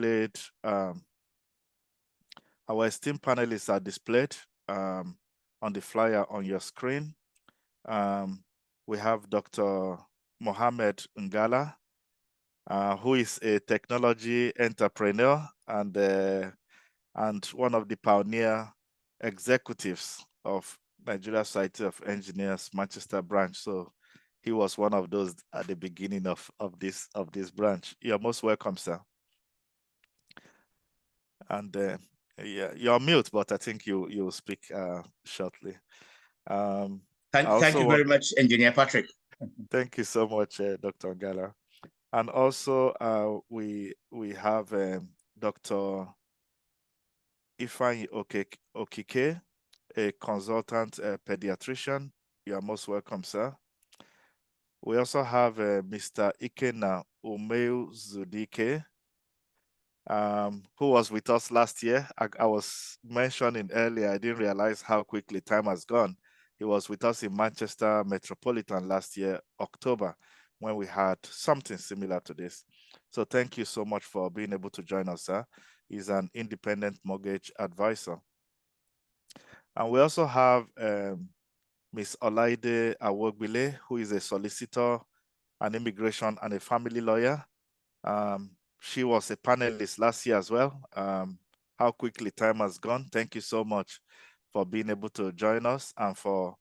displayed, our esteemed panelists are displayed on the flyer on your screen. We have Dr. Mohammed Ngala, who is a technology entrepreneur and one of the pioneer executives of Nigeria Society of Engineers Manchester branch. So he was one of those at the beginning of this branch. You're most welcome, sir. And yeah, you're on mute, but I think you'll speak shortly. Thank you very much, Engineer Patrick. Thank you so much, Dr. Ngala. And also we have Dr. Ifeanyi Okike, a consultant pediatrician. You are most welcome, sir. We also have Mr. Ikena Umeu Zudike, who was with us last year. I was mentioning earlier, I didn't realize how quickly time has gone. He was with us in Manchester Metropolitan last year, October, when we had something similar to this. So thank you so much for being able to join us, sir. He's an independent mortgage advisor. And we also have Ms. Olaide Awogbile, who is a solicitor, an immigration and a family lawyer. She was a panelist last year as well. How quickly time has gone. Thank you so much for being able to join us and for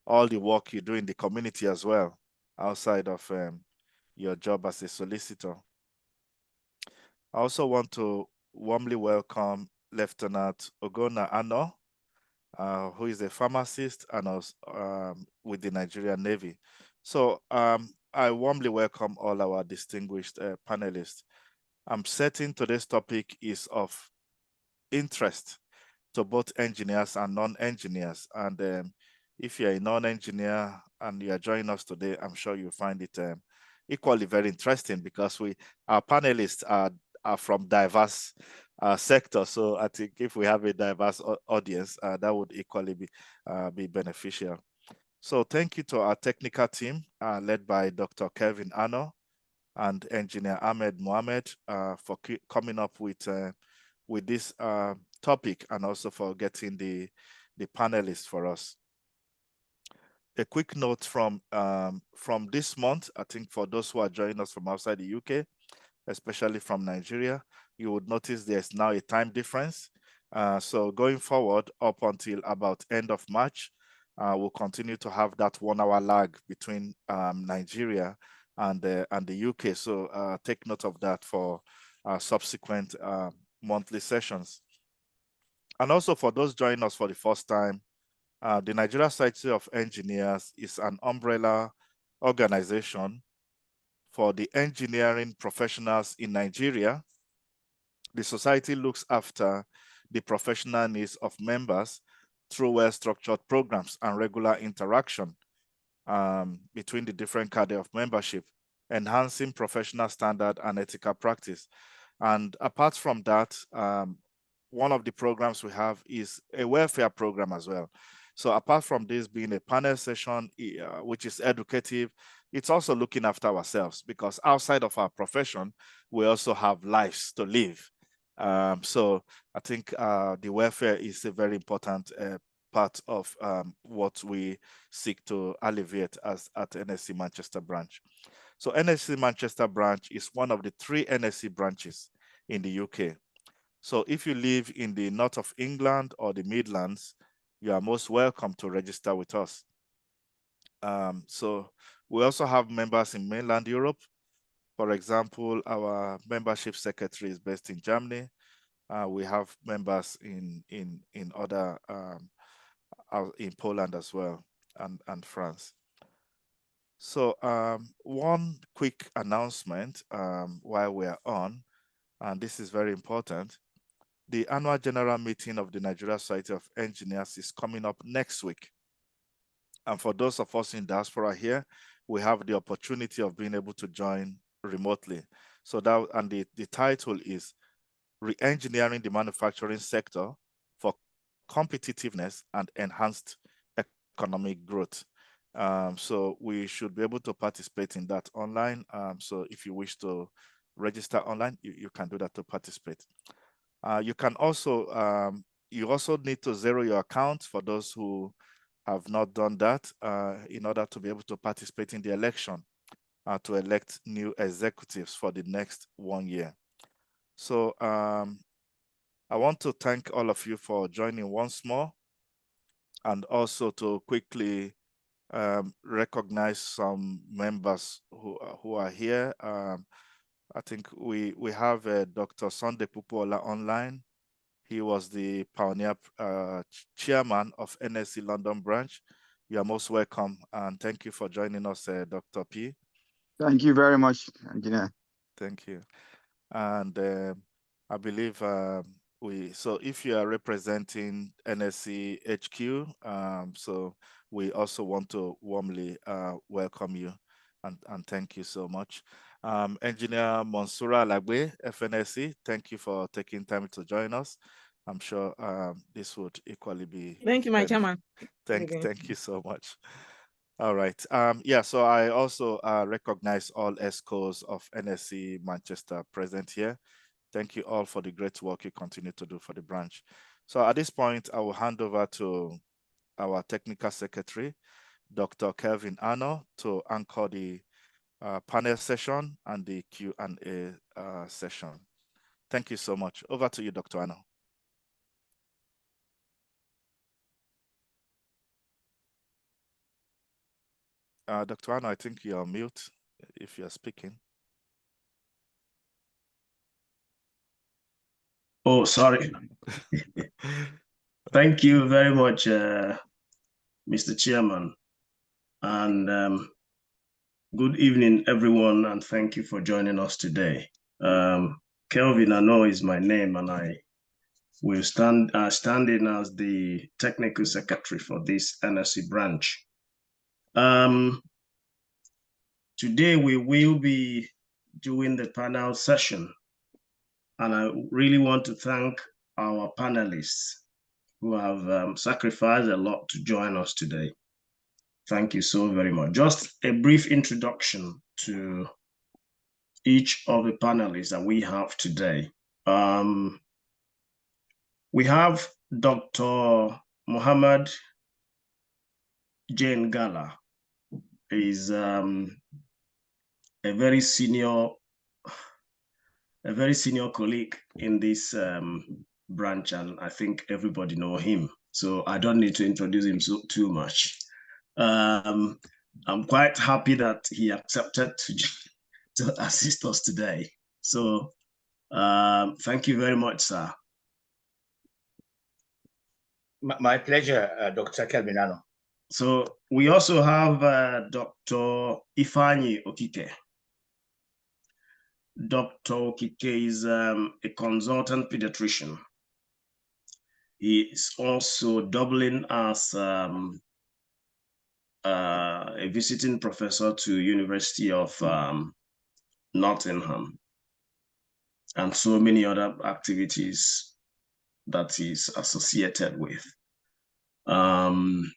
all the work you do in the community as well, outside of your job as a solicitor. I also want to warmly welcome Lieutenant Ogona Ano, who is a pharmacist and also with the Nigerian Navy. So I warmly welcome all our distinguished panelists. I'm certain today's topic is of interest to both engineers and non-engineers. And if you're a non-engineer and you are joining us today, I'm sure you'll find it equally very interesting because our panelists are from diverse sectors. So I think if we have a diverse audience, that would equally be beneficial. So thank you to our technical team led by Dr. Kevin Ano and Engineer Ahmed Mohamed for coming up with this topic and also for getting the panelists for us. A quick note from this month, I think for those who are joining us from outside the UK, especially from Nigeria, you would notice there's now a time difference. So going forward up until about end of March, we'll continue to have that 1 hour lag between Nigeria and the UK. So take note of that for subsequent monthly sessions. And also for those joining us for the first time, the Nigeria Society of Engineers is an umbrella organization for the engineering professionals in Nigeria. The society looks after the professional needs of members through well-structured programs and regular interaction between the different cadre of membership, enhancing professional standard and ethical practice. And apart from that, one of the programs we have is a welfare program as well. So apart from this being a panel session, which is educative, it's also looking after ourselves because outside of our profession, we also have lives to live. So I think the welfare is a very important part of what we seek to alleviate at NSE Manchester branch. So NSE Manchester branch is one of the 3 NSE branches in the UK. So if you live in the north of England or the Midlands, you are most welcome to register with us. So we also have members in mainland Europe. For example, our membership secretary is based in Germany. We have members in other in Poland as well and France. So one quick announcement while we are on, and this is very important. The annual general meeting of the Nigeria Society of Engineers is coming up next week. And for those of us in diaspora here, we have the opportunity of being able to join remotely. So that, and the title is Re-engineering the Manufacturing Sector for Competitiveness and Enhanced Economic Growth. So we should be able to participate in that online. So if you wish to register online, you can do that to participate. You can also, you also need to zero your account for those who have not done that in order to be able to participate in the election to elect new executives for the next 1 year. So I want to thank all of you for joining once more, and also to quickly recognize some members who are here. I think we have Dr. Sunday Pupola online. He was the pioneer chairman of NSE London branch. You are most welcome, and thank you for joining us, Dr. P. Thank you very much, Engineer. Thank you. And I believe so if you are representing NSE HQ, so we also want to warmly welcome you and thank you so much. Engineer Monsura Lagbe, FNSE, thank you for taking time to join us. I'm sure this would equally be. Thank you, my chairman. Thank you so much. All right. Yeah, so I also recognize all ESCOs of NSE Manchester present here. Thank you all for the great work you continue to do for the branch. So at this point, I will hand over to our technical secretary, Dr. Kelvin Arno, to anchor the panel session and the Q&A session. Thank you so much. Over to you, Dr. Arno. Dr. Arno, I think you're on mute if you're speaking. Oh, sorry. Thank you very much, Mr. Chairman. And good evening, everyone, and thank you for joining us today. Kelvin Arno is my name, and I will stand in as the technical secretary for this NSE branch. Today, we will be doing the panel session, and I really want to thank our panelists who have sacrificed a lot to join us today. Thank you so very much. Just a brief introduction to each of the panelists that we have today. We have Dr. Mohammed Jane Gala. He's a very senior colleague in this branch, and I think everybody know him. So I don't need to introduce him too much. I'm quite happy that he accepted to assist us today. So thank you very much, sir. My pleasure, Dr. Kelvin Arno. So we also have Dr. Ifeanyi Okike. Dr. Okike is a consultant pediatrician. He is also doubling as a visiting professor to University of Nottingham, and so many other activities that he's associated with. I'm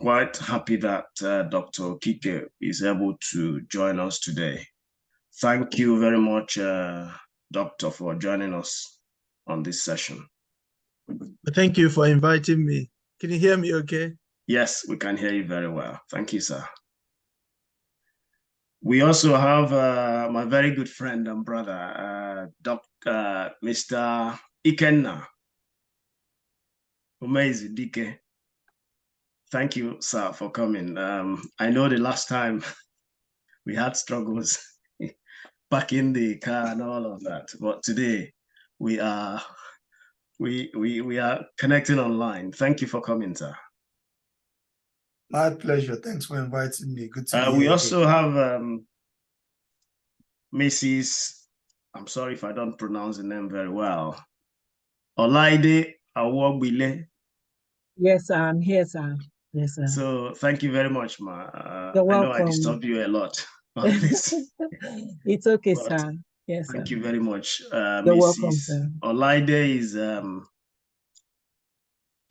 quite happy that Dr. Okike is able to join us today. Thank you very much, Doctor, for joining us on this session. Thank you for inviting me. Can you hear me okay? Yes, we can hear you very well. Thank you, sir. We also have my very good friend and brother, Mr. Ikenna Umezi Dike. Thank you, sir, for coming. I know the last time we had struggles packing the car and all of that, but today we are connecting online. Thank you for coming, sir. My pleasure. Thanks for inviting me. Good to be here. We also have Mrs. I'm sorry if I don't pronounce the name very well. Olaide Awogbile. Yes, I'm here, sir. Yes, sir. So thank you very much, ma. You're welcome. I know I disturbed you a lot on this. It's okay, sir. Yes, thank sir. you very much. You're Mrs. welcome, sir. Olaide is an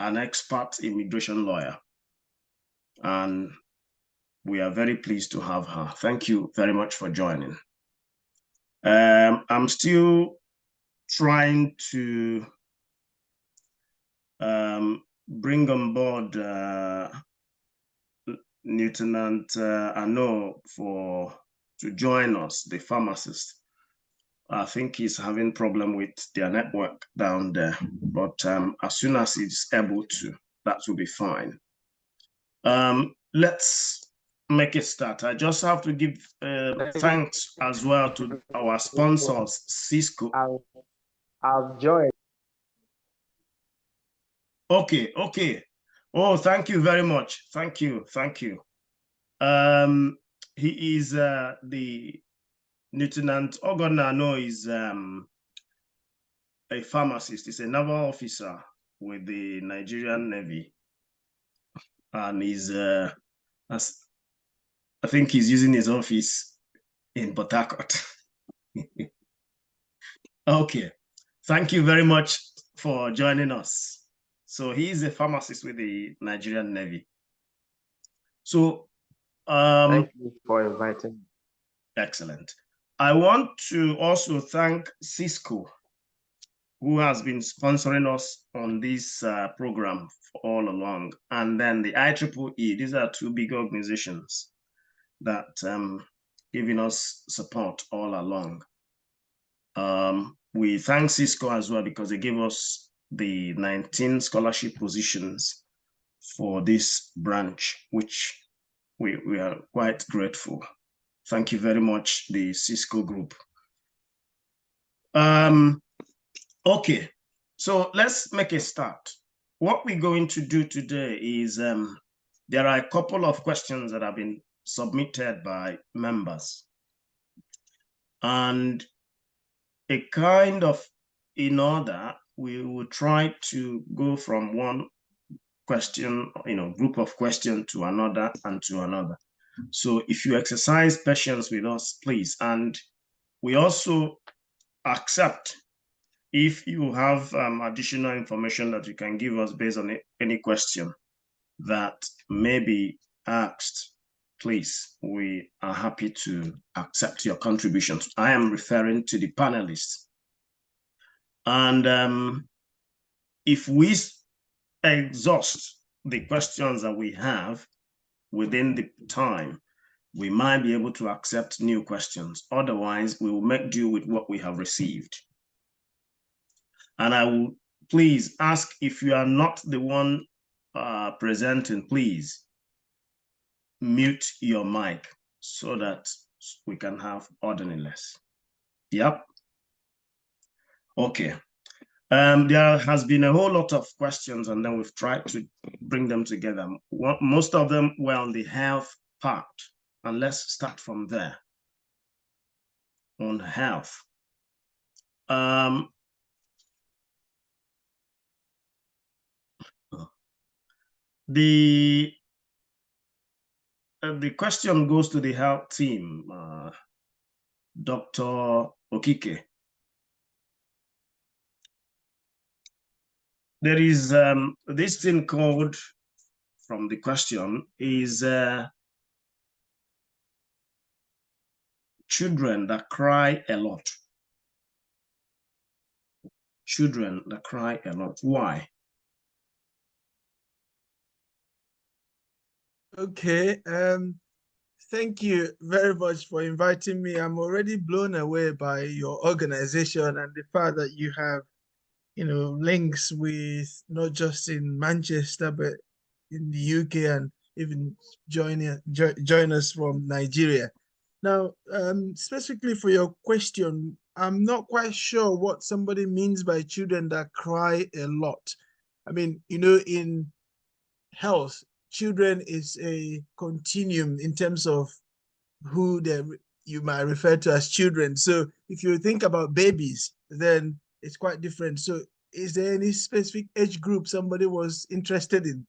expert immigration lawyer, and we are very pleased to have her. Thank you very much for joining. I'm still trying to bring on board Lieutenant Ano to join us, the pharmacist. I think he's having problem with their network down there, but as soon as he's able to, that will be fine. Let's make it start. I just have to give thanks as well to our sponsors, Cisco. I've joined. Okay. Oh, thank you very much. Thank you. He is the Lieutenant Ogonano is a pharmacist. He's a naval officer with the Nigerian Navy, and he's I think he's using his office in Port Harcourt. Okay, thank you very much for joining us. So he is a pharmacist with the Nigerian Navy. So thank you for inviting me. Excellent. I want to also thank Cisco, who has been sponsoring us on this program all along, and then the IEEE. These are two big organizations that giving us support all along. We thank Cisco as well because they gave us the 19 scholarship positions for this branch, which we are quite grateful. Thank you very much, the Cisco group. Okay, so let's make a start. What we're going to do today is there are a couple of questions that have been submitted by members. And a kind of in order, we will try to go from one question, group of questions to another and to another. So if you exercise patience with us, please. And we also accept if you have additional information that you can give us based on any question that may be asked, please, we are happy to accept your contributions. I am referring to the panelists. And if we exhaust the questions that we have within the time, we might be able to accept new questions. Otherwise, we will make do with what we have received. And I will please ask, if you are not the one presenting, please mute your mic so that we can have orderliness. Yep. Okay. There has been a whole lot of questions, and then we've tried to bring them together. Most of them were on the health part, and let's start from there. On health. The question goes to the health team, Dr. Okike. There is this thing called, from the question, is children that cry a lot. Children that cry a lot. Why? Okay. Thank you very much for inviting me. I'm already blown away by your organization and the fact that you have, links with not just in Manchester, but in the UK, and even join us from Nigeria. Now, specifically for your question, I'm not quite sure what somebody means by children that cry a lot. I mean, in health, children is a continuum in terms of who you might refer to as children. So if you think about babies, then it's quite different. So is there any specific age group somebody was interested in?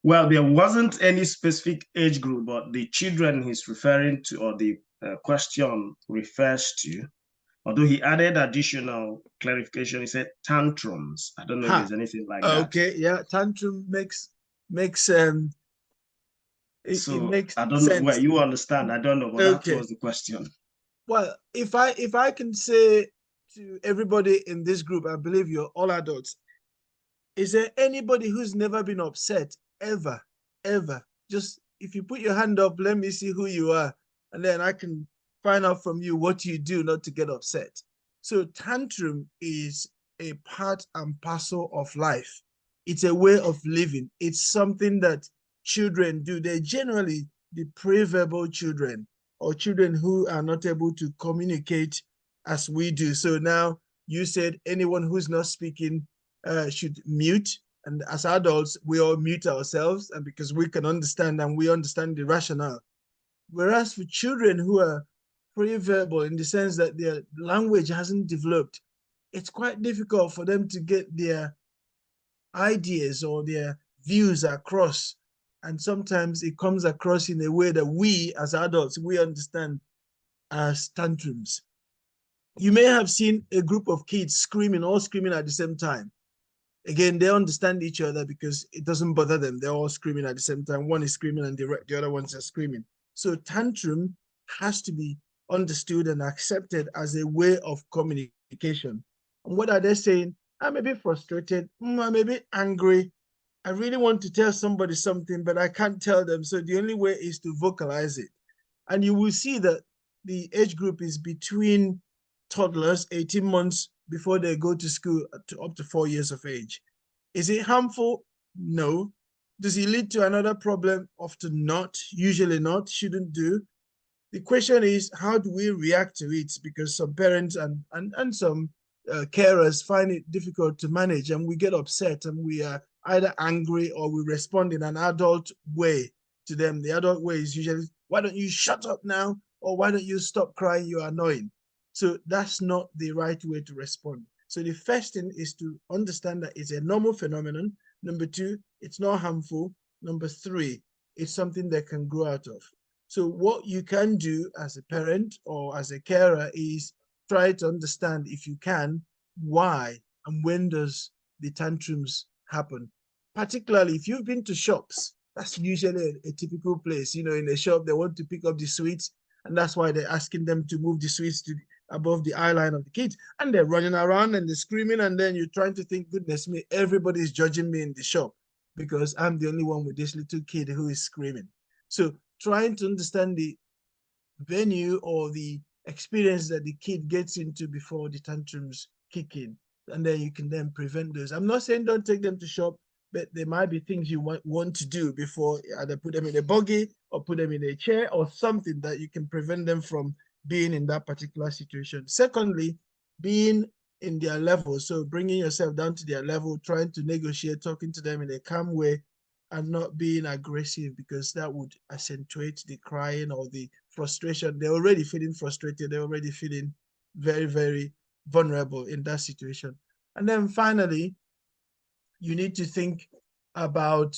Well, there wasn't any specific age group, but the children he's referring to, or the question refers to, although he added additional clarification, he said tantrums. I don't know if there's anything like that. Okay, yeah, tantrum makes so it makes I don't sense. Know where you understand. I don't know, but that was the question. Well, if I can say to everybody in this group, I believe you're all adults. Is there anybody who's never been upset ever, ever? Just if you put your hand up, let me see who you are, and then I can find out from you what you do not to get upset. So tantrum is a part and parcel of life. It's a way of living. It's something that children do. They're generally the pre-verbal children or children who are not able to communicate as we do. So now you said anyone who's not speaking should mute. And as adults, we all mute ourselves, and because we can understand and we understand the rationale. Whereas for children who are pre-verbal in the sense that their language hasn't developed, it's quite difficult for them to get their ideas or their views across. And sometimes it comes across in a way that we as adults, we understand as tantrums. You may have seen a group of kids screaming, all screaming at the same time. Again, they understand each other because it doesn't bother them. They're all screaming at the same time. One is screaming and the other ones are screaming. So tantrum has to be understood and accepted as a way of communication. And what are they saying? I may be frustrated. I may be angry. I really want to tell somebody something, but I can't tell them. So the only way is to vocalize it. And you will see that the age group is between toddlers, 18 months before they go to school, to up to 4 years of age. Is it harmful? No. Does it lead to another problem? Often not, usually not, shouldn't do. The question is, how do we react to it? Because some parents and some carers find it difficult to manage, and we get upset and we are either angry or we respond in an adult way to them. The adult way is usually, why don't you shut up now? Or why don't you stop crying? You're annoying. So that's not the right way to respond. So the first thing is to understand that it's a normal phenomenon. Number two, it's not harmful. Number three, it's something that can grow out of. So what you can do as a parent or as a carer is try to understand, if you can, why and when does the tantrums happen. Particularly if you've been to shops, that's usually a typical place. You know, in a shop, they want to pick up the sweets, and that's why they're asking them to move the sweets to above the eye line of the kids, and they're running around and they're screaming, and then you're trying to think, goodness me, everybody's judging me in the shop because I'm the only one with this little kid who is screaming. So trying to understand the venue or the experience that the kid gets into before the tantrums kick in, and then you can then prevent those. I'm not saying don't take them to shop, but there might be things you want to do before, either put them in a buggy or put them in a chair or something that you can prevent them from being in that particular situation. Secondly, being in their level. So bringing yourself down to their level, trying to negotiate, talking to them in a calm way and not being aggressive, because that would accentuate the crying or the frustration. They're already feeling frustrated. They're already feeling very, very vulnerable in that situation. And then finally, you need to think about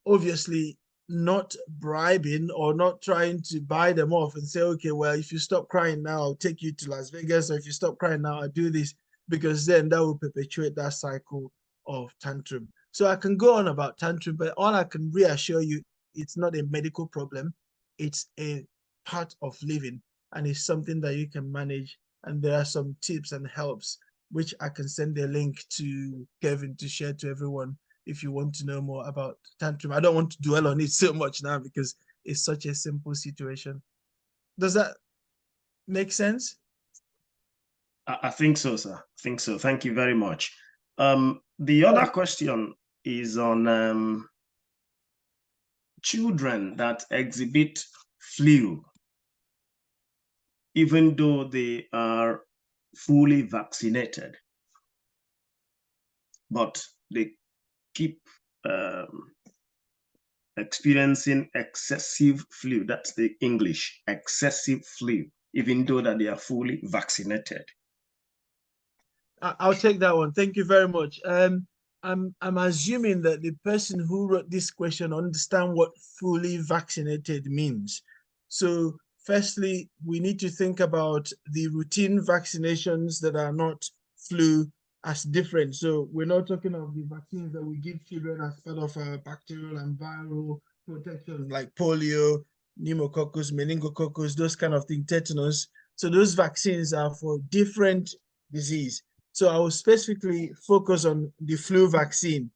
obviously not bribing or not trying to buy them off and say, okay, well, if you stop crying now, I'll take you to Las Vegas, or if you stop crying now, I'll do this, because then that will perpetuate that cycle of tantrum. So I can go on about tantrum, but all I can reassure you, it's not a medical problem. It's a part of living, and it's something that you can manage. And there are some tips and helps, which I can send a link to Kevin to share to everyone if you want to know more about tantrum. I don't want to dwell on it so much now because it's such a simple situation. Does that make sense? I think so, sir. I think so. Thank you very much. The other question is on children that exhibit flu, even though they are fully vaccinated, but they keep experiencing excessive flu. That's the English, excessive flu, even though that they are fully vaccinated. I'll take that one. Thank you very much. I'm assuming that the person who wrote this question understand what fully vaccinated means. So firstly, we need to think about the routine vaccinations that are not flu as different. So we're not talking of the vaccines that we give children as part of a bacterial and viral protection, like polio, pneumococcus, meningococcus, those kind of things, tetanus. So those vaccines are for different disease. So I will specifically focus on the flu vaccine.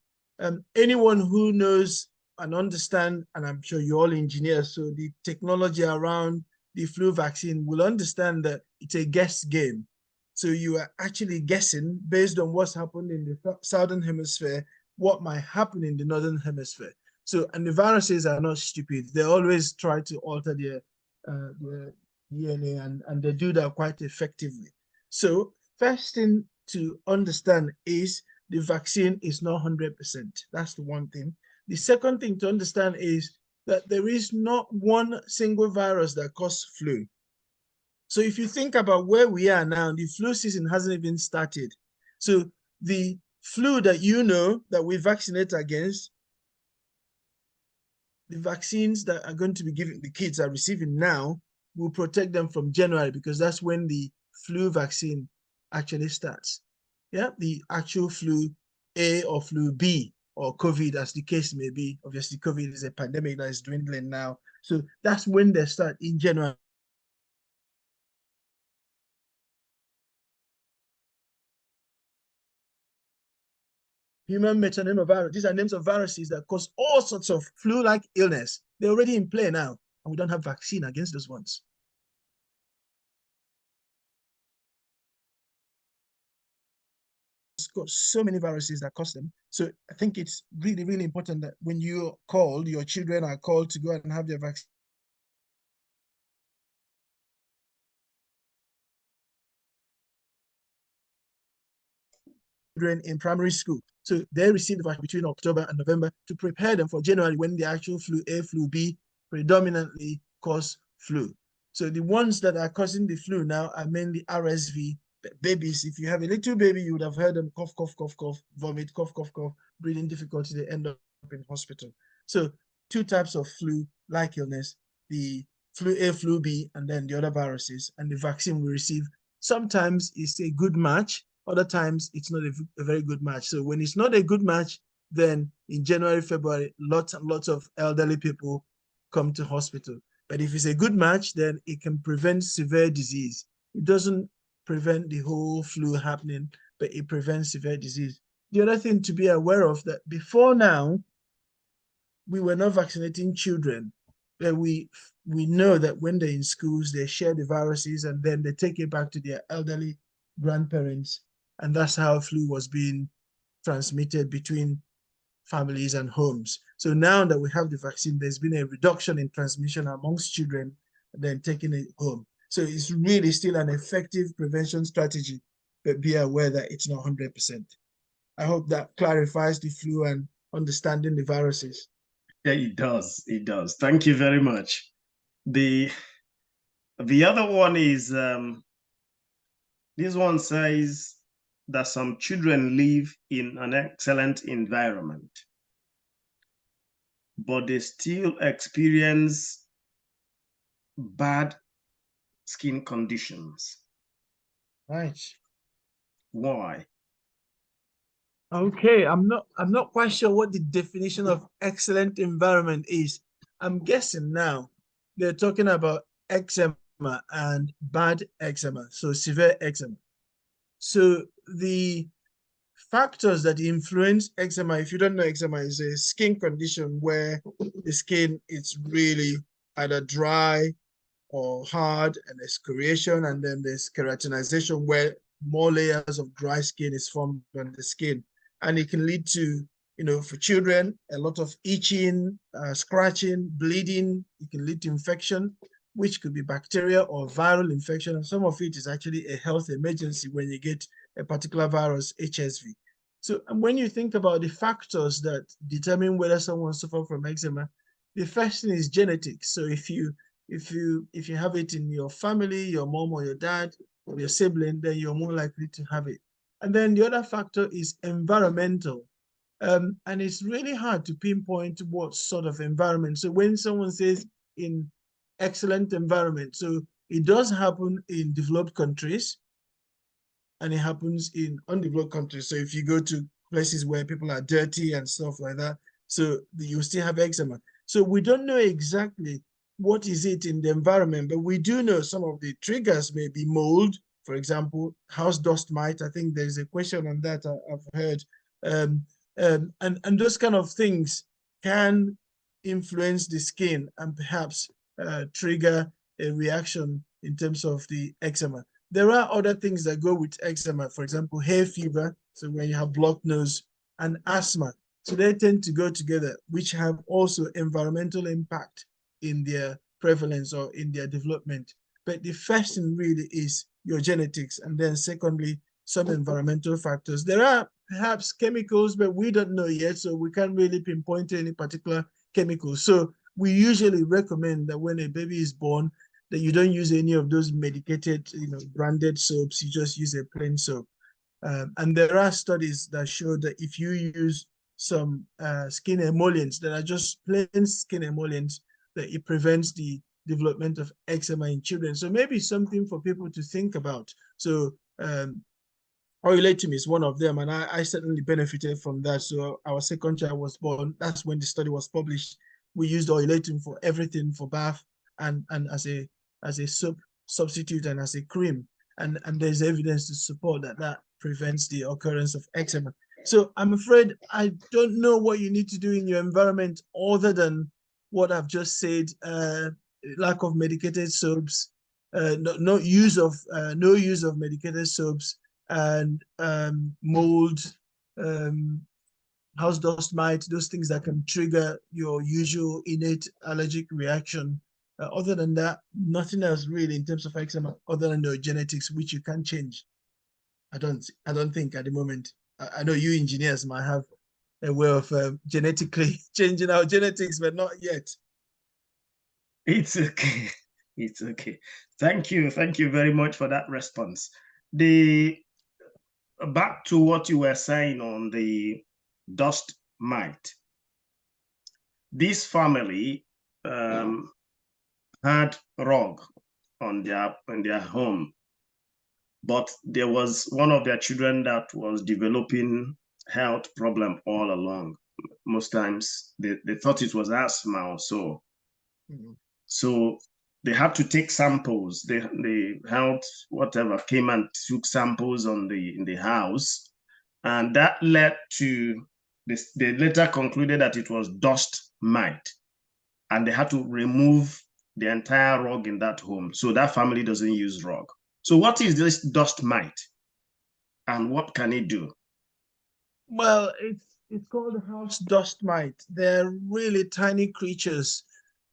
Anyone who knows and understand, and I'm sure you're all engineers, so the technology around the flu vaccine will understand that it's a guess game. So you are actually guessing based on what's happened in the southern hemisphere, what might happen in the northern hemisphere. So, and the viruses are not stupid. They always try to alter their DNA, and they do that quite effectively. So first thing to understand is the vaccine is not 100%. That's the one thing. The second thing to understand is that there is not one single virus that causes flu. So if you think about where we are now, the flu season hasn't even started. So the flu that you know that we vaccinate against, the vaccines that are going to be given, the kids are receiving now, will protect them from January, because that's when the flu vaccine actually starts. Yeah, the actual flu A or flu B or COVID, as the case may be. Obviously, COVID is a pandemic that is dwindling now. So that's when they start in January. Human metapneumovirus. These are names of viruses that cause all sorts of flu-like illness. They're already in play now, and we don't have vaccine against those ones. It's got so many viruses that cause them. So I think it's really, really important that when you call, your children are called to go and have their vaccine. In primary school. So they receive the vaccine between October and November to prepare them for January, when the actual flu A, flu B predominantly cause flu. So the ones that are causing the flu now are mainly RSV babies. If you have a little baby, you would have heard them cough, cough, cough, cough, vomit, cough, cough, cough, breathing difficulty, they end up in hospital. So two types of flu-like illness, the flu A, flu B, and then the other viruses, and the vaccine we receive sometimes is a good match. Other times, it's not a very good match. So when it's not a good match, then in January, February, lots and lots of elderly people come to hospital. But if it's a good match, then it can prevent severe disease. It doesn't prevent the whole flu happening, but it prevents severe disease. The other thing to be aware of, that before now, we were not vaccinating children. But we know that when they're in schools, they share the viruses, and then they take it back to their elderly grandparents. And that's how flu was being transmitted between families and homes. So now that we have the vaccine, there's been a reduction in transmission amongst children and then taking it home. So it's really still an effective prevention strategy, but be aware that it's not 100%. I hope that clarifies the flu and understanding the viruses. Yeah, it does. It does. Thank you very much. The other one is, this one says that some children live in an excellent environment, but they still experience bad skin conditions. Right. Why? Okay, I'm not quite sure what the definition of excellent environment is. I'm guessing now they're talking about eczema and bad eczema, so severe eczema. So the factors that influence eczema, if you don't know, eczema is a skin condition where the skin is really either dry or hard, and there's scoriation, and then there's keratinization, where more layers of dry skin is formed on the skin. And it can lead to, for children, a lot of itching, scratching, bleeding. It can lead to infection, which could be bacteria or viral infection. And some of it is actually a health emergency when you get a particular virus, HSV. So when you think about the factors that determine whether someone suffers from eczema, the first thing is genetics. So if you have it in your family, your mom or your dad or your sibling, then you're more likely to have it. And then the other factor is environmental. And it's really hard to pinpoint what sort of environment. So when someone says in excellent environment, so it does happen in developed countries, and it happens in undeveloped countries. So if you go to places where people are dirty and stuff like that, so you still have eczema. So we don't know exactly what is it in the environment, but we do know some of the triggers may be mold, for example, house dust mite. I think there's a question on that I've heard. And those kind of things can influence the skin and perhaps trigger a reaction in terms of the eczema. There are other things that go with eczema, for example, hay fever, so when you have blocked nose, and asthma. So they tend to go together, which have also environmental impact in their prevalence or in their development. But the first thing really is your genetics, and then secondly, some environmental factors. There are perhaps chemicals, but we don't know yet, so we can't really pinpoint any particular chemical. So we usually recommend that when a baby is born, that you don't use any of those medicated, branded soaps. You just use a plain soap. And there are studies that show that if you use some skin emollients that are just plain skin emollients, that it prevents the development of eczema in children. So maybe something for people to think about. So oilatum is one of them, and I certainly benefited from that. So our second child was born. That's when the study was published. We used oilatum for everything, for bath and as a soap substitute and as a cream. And there's evidence to support that prevents the occurrence of eczema. So I'm afraid I don't know what you need to do in your environment other than what I've just said, lack of medicated soaps, no use of medicated soaps, and mold, house dust mite, those things that can trigger your usual innate allergic reaction. Other than that, nothing else really in terms of eczema other than your genetics, which you can't change. I don't think at the moment. I know you engineers might have a way of genetically changing our genetics, but not yet. It's okay. It's okay. Thank you very much for that response. Back to what you were saying on the dust mite. This family had rug on their home, but there was one of their children that was developing health problem all along. Most times they thought it was asthma or so. Mm-hmm. So they had to take samples. The health whatever came and took samples in the house, and that led to this. They later concluded that it was dust mite, and they had to remove the entire rug in that home. So that family doesn't use rug. So what is this dust mite, and what can it do? Well, it's called house dust mite. They're really tiny creatures,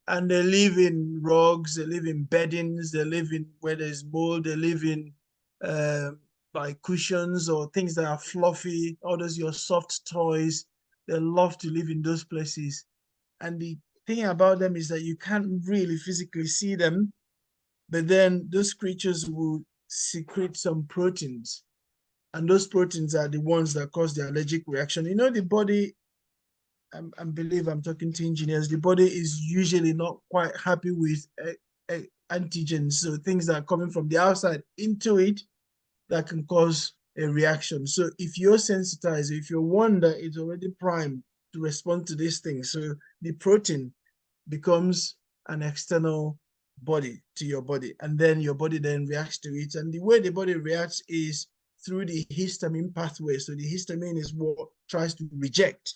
and they live in rugs, they live in beddings, they live in where there's mold, they live in like cushions or things that are fluffy, all those your soft toys. They love to live in those places. And the thing about them is that you can't really physically see them, but then those creatures will secrete some proteins. And those proteins are the ones that cause the allergic reaction. The body, I believe I'm talking to engineers, the body is usually not quite happy with antigens, so things that are coming from the outside into it that can cause a reaction. So if you're sensitized, if you're one that is already primed to respond to these things, so the protein becomes an external body to your body, and then your body then reacts to it. And the way the body reacts is through the histamine pathway. So the histamine is what tries to reject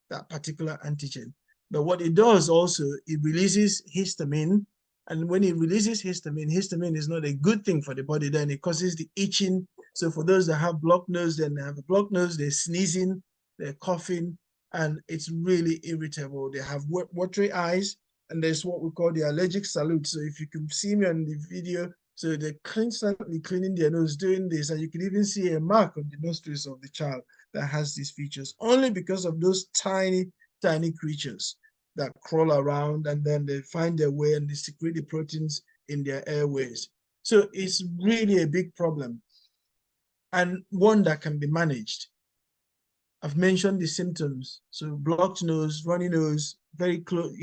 that particular antigen. But what it does also, it releases histamine. And when it releases histamine, histamine is not a good thing for the body. Then it causes the itching. So for those that have blocked nose, then they have a blocked nose, they're sneezing, they're coughing, and it's really irritable. They have watery eyes, and there's what we call the allergic salute. So if you can see me on the video, so they're constantly cleaning their nose doing this, and you can even see a mark on the nostrils of the child that has these features, only because of those tiny, tiny creatures that crawl around, and then they find their way and they secrete the proteins in their airways. So it's really a big problem, and one that can be managed. I've mentioned the symptoms. So blocked nose, runny nose, very close,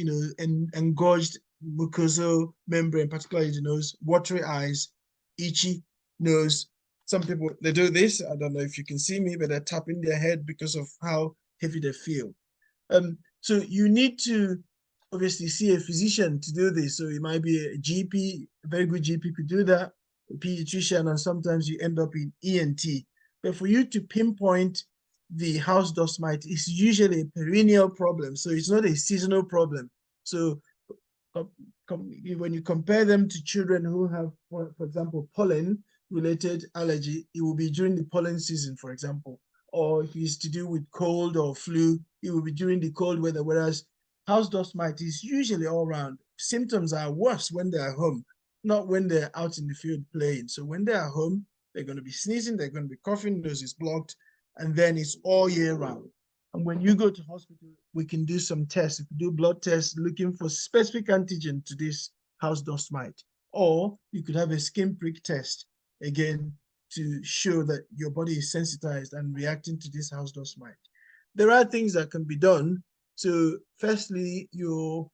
engorged mucosal membrane, particularly the nose, watery eyes, itchy nose. Some people, they do this. I don't know if you can see me, but they're tapping their head because of how heavy they feel. So you need to obviously see a physician to do this. So it might be a GP, a very good GP could do that, a pediatrician, and sometimes you end up in ENT. But for you to pinpoint the house dust mite, it's usually a perennial problem. So it's not a seasonal problem. So when you compare them to children who have, for example, pollen-related allergy, it will be during the pollen season, for example. Or if it's to do with cold or flu, it will be during the cold weather, whereas house dust mite is usually all around. Symptoms are worse when they're home, not when they're out in the field playing. So when they're home, they're going to be sneezing, they're going to be coughing, nose is blocked, and then it's all year round. And when you go to hospital, we can do some tests. We can do blood tests looking for specific antigen to this house dust mite. Or you could have a skin prick test, again, to show that your body is sensitized and reacting to this house dust mite. There are things that can be done. So firstly, you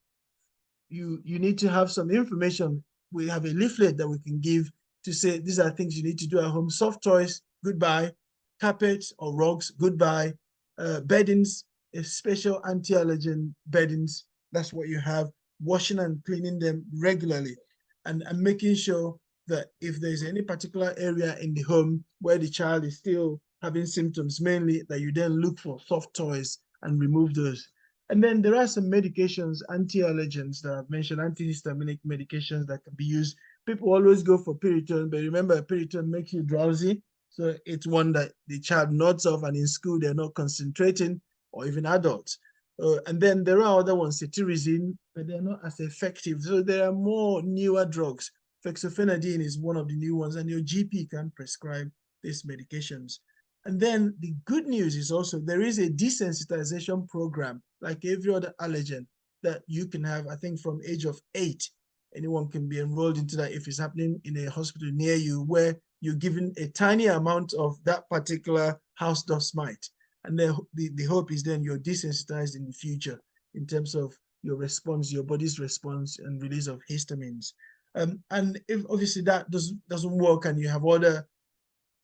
need to have some information. We have a leaflet that we can give to say these are things you need to do at home. Soft toys, goodbye. Carpets or rugs, goodbye. Beddings, a special anti-allergen beddings. That's what you have. Washing and cleaning them regularly, and making sure that if there's any particular area in the home where the child is still having symptoms, mainly that you then look for soft toys and remove those. And then there are some medications, anti-allergens that I've mentioned, antihistaminic medications that can be used. People always go for Piriton, but remember, Piriton makes you drowsy. So it's one that the child nods off, and in school they're not concentrating, or even adults. And then there are other ones, cetirizine, but they're not as effective. So there are more newer drugs. Fexofenadine is one of the new ones, and your GP can prescribe these medications. And then the good news is also there is a desensitization program, like every other allergen, that you can have, I think, from age of 8. Anyone can be enrolled into that if it's happening in a hospital near you, where you're given a tiny amount of that particular house dust mite. And then the hope is then you're desensitized in the future in terms of your response, your body's response and release of histamines. And if obviously that doesn't work and you have other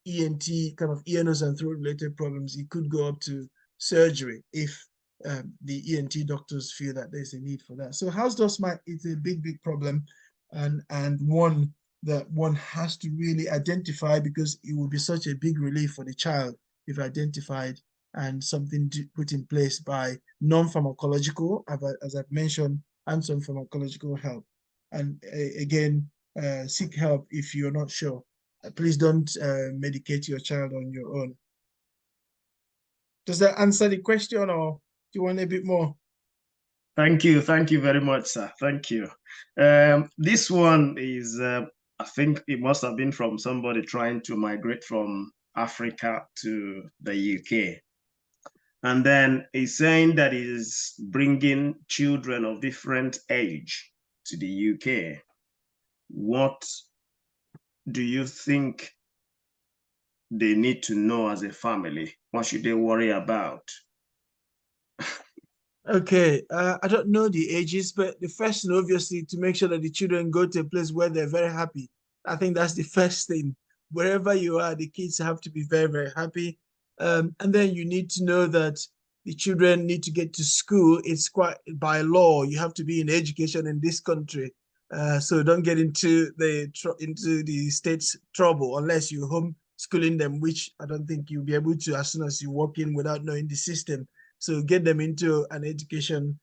ENT, kind of ear, nose, and throat related problems, it could go up to surgery if the ENT doctors feel that there's a need for that. So house dust mite is a big problem, and one that one has to really identify, because it will be such a big relief for the child if identified, and something to put in place by non-pharmacological, as I've mentioned, and some pharmacological help. And again, seek help if you're not sure. Please don't medicate your child on your own. Does that answer the question, or do you want a bit more? Thank you very much, sir. Thank you. This one is, I think it must have been from somebody trying to migrate from Africa to the UK. And then he's saying that he's bringing children of different age to the UK. What do you think they need to know as a family? What should they worry about? Okay, I don't know the ages, but the first thing, obviously, to make sure that the children go to a place where they're very happy. I think that's the first thing. Wherever you are, the kids have to be very, very happy. And then you need to know that the children need to get to school. It's quite by law, you have to be in education in this country. So don't get into the state's trouble unless you're homeschooling them, which I don't think you'll be able to as soon as you walk in without knowing the system. So get them into an education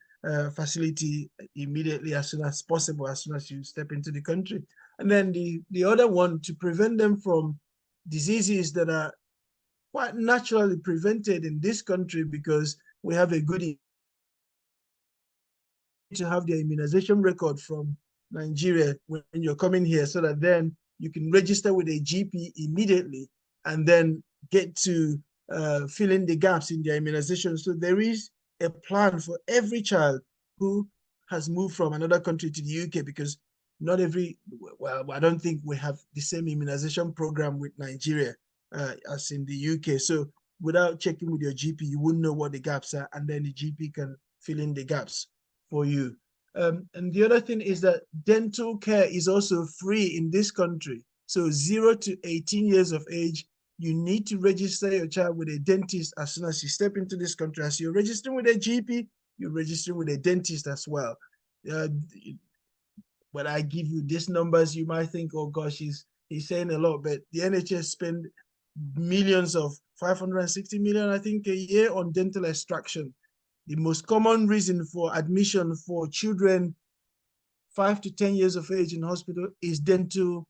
facility immediately, as soon as possible, as soon as you step into the country. And then the other one, to prevent them from diseases that are quite naturally prevented in this country, because we have a good to have their immunization record from Nigeria when you're coming here, so that then you can register with a GP immediately and then get to fill in the gaps in their immunization. So there is a plan for every child who has moved from another country to the UK, because not every, well, I don't think we have the same immunization program with Nigeria as in the UK. So without checking with your GP, you wouldn't know what the gaps are, and then the GP can fill in the gaps for you. And the other thing is that dental care is also free in this country. So 0 to 18 years of age, you need to register your child with a dentist as soon as you step into this country. As you're registering with a GP, you're registering with a dentist as well. when I give you these numbers, you might think, oh gosh, he's saying a lot, but the NHS spend millions of 560 million, I think, a year on dental extraction. The most common reason for admission for children 5 to 10 years of age in hospital is dental.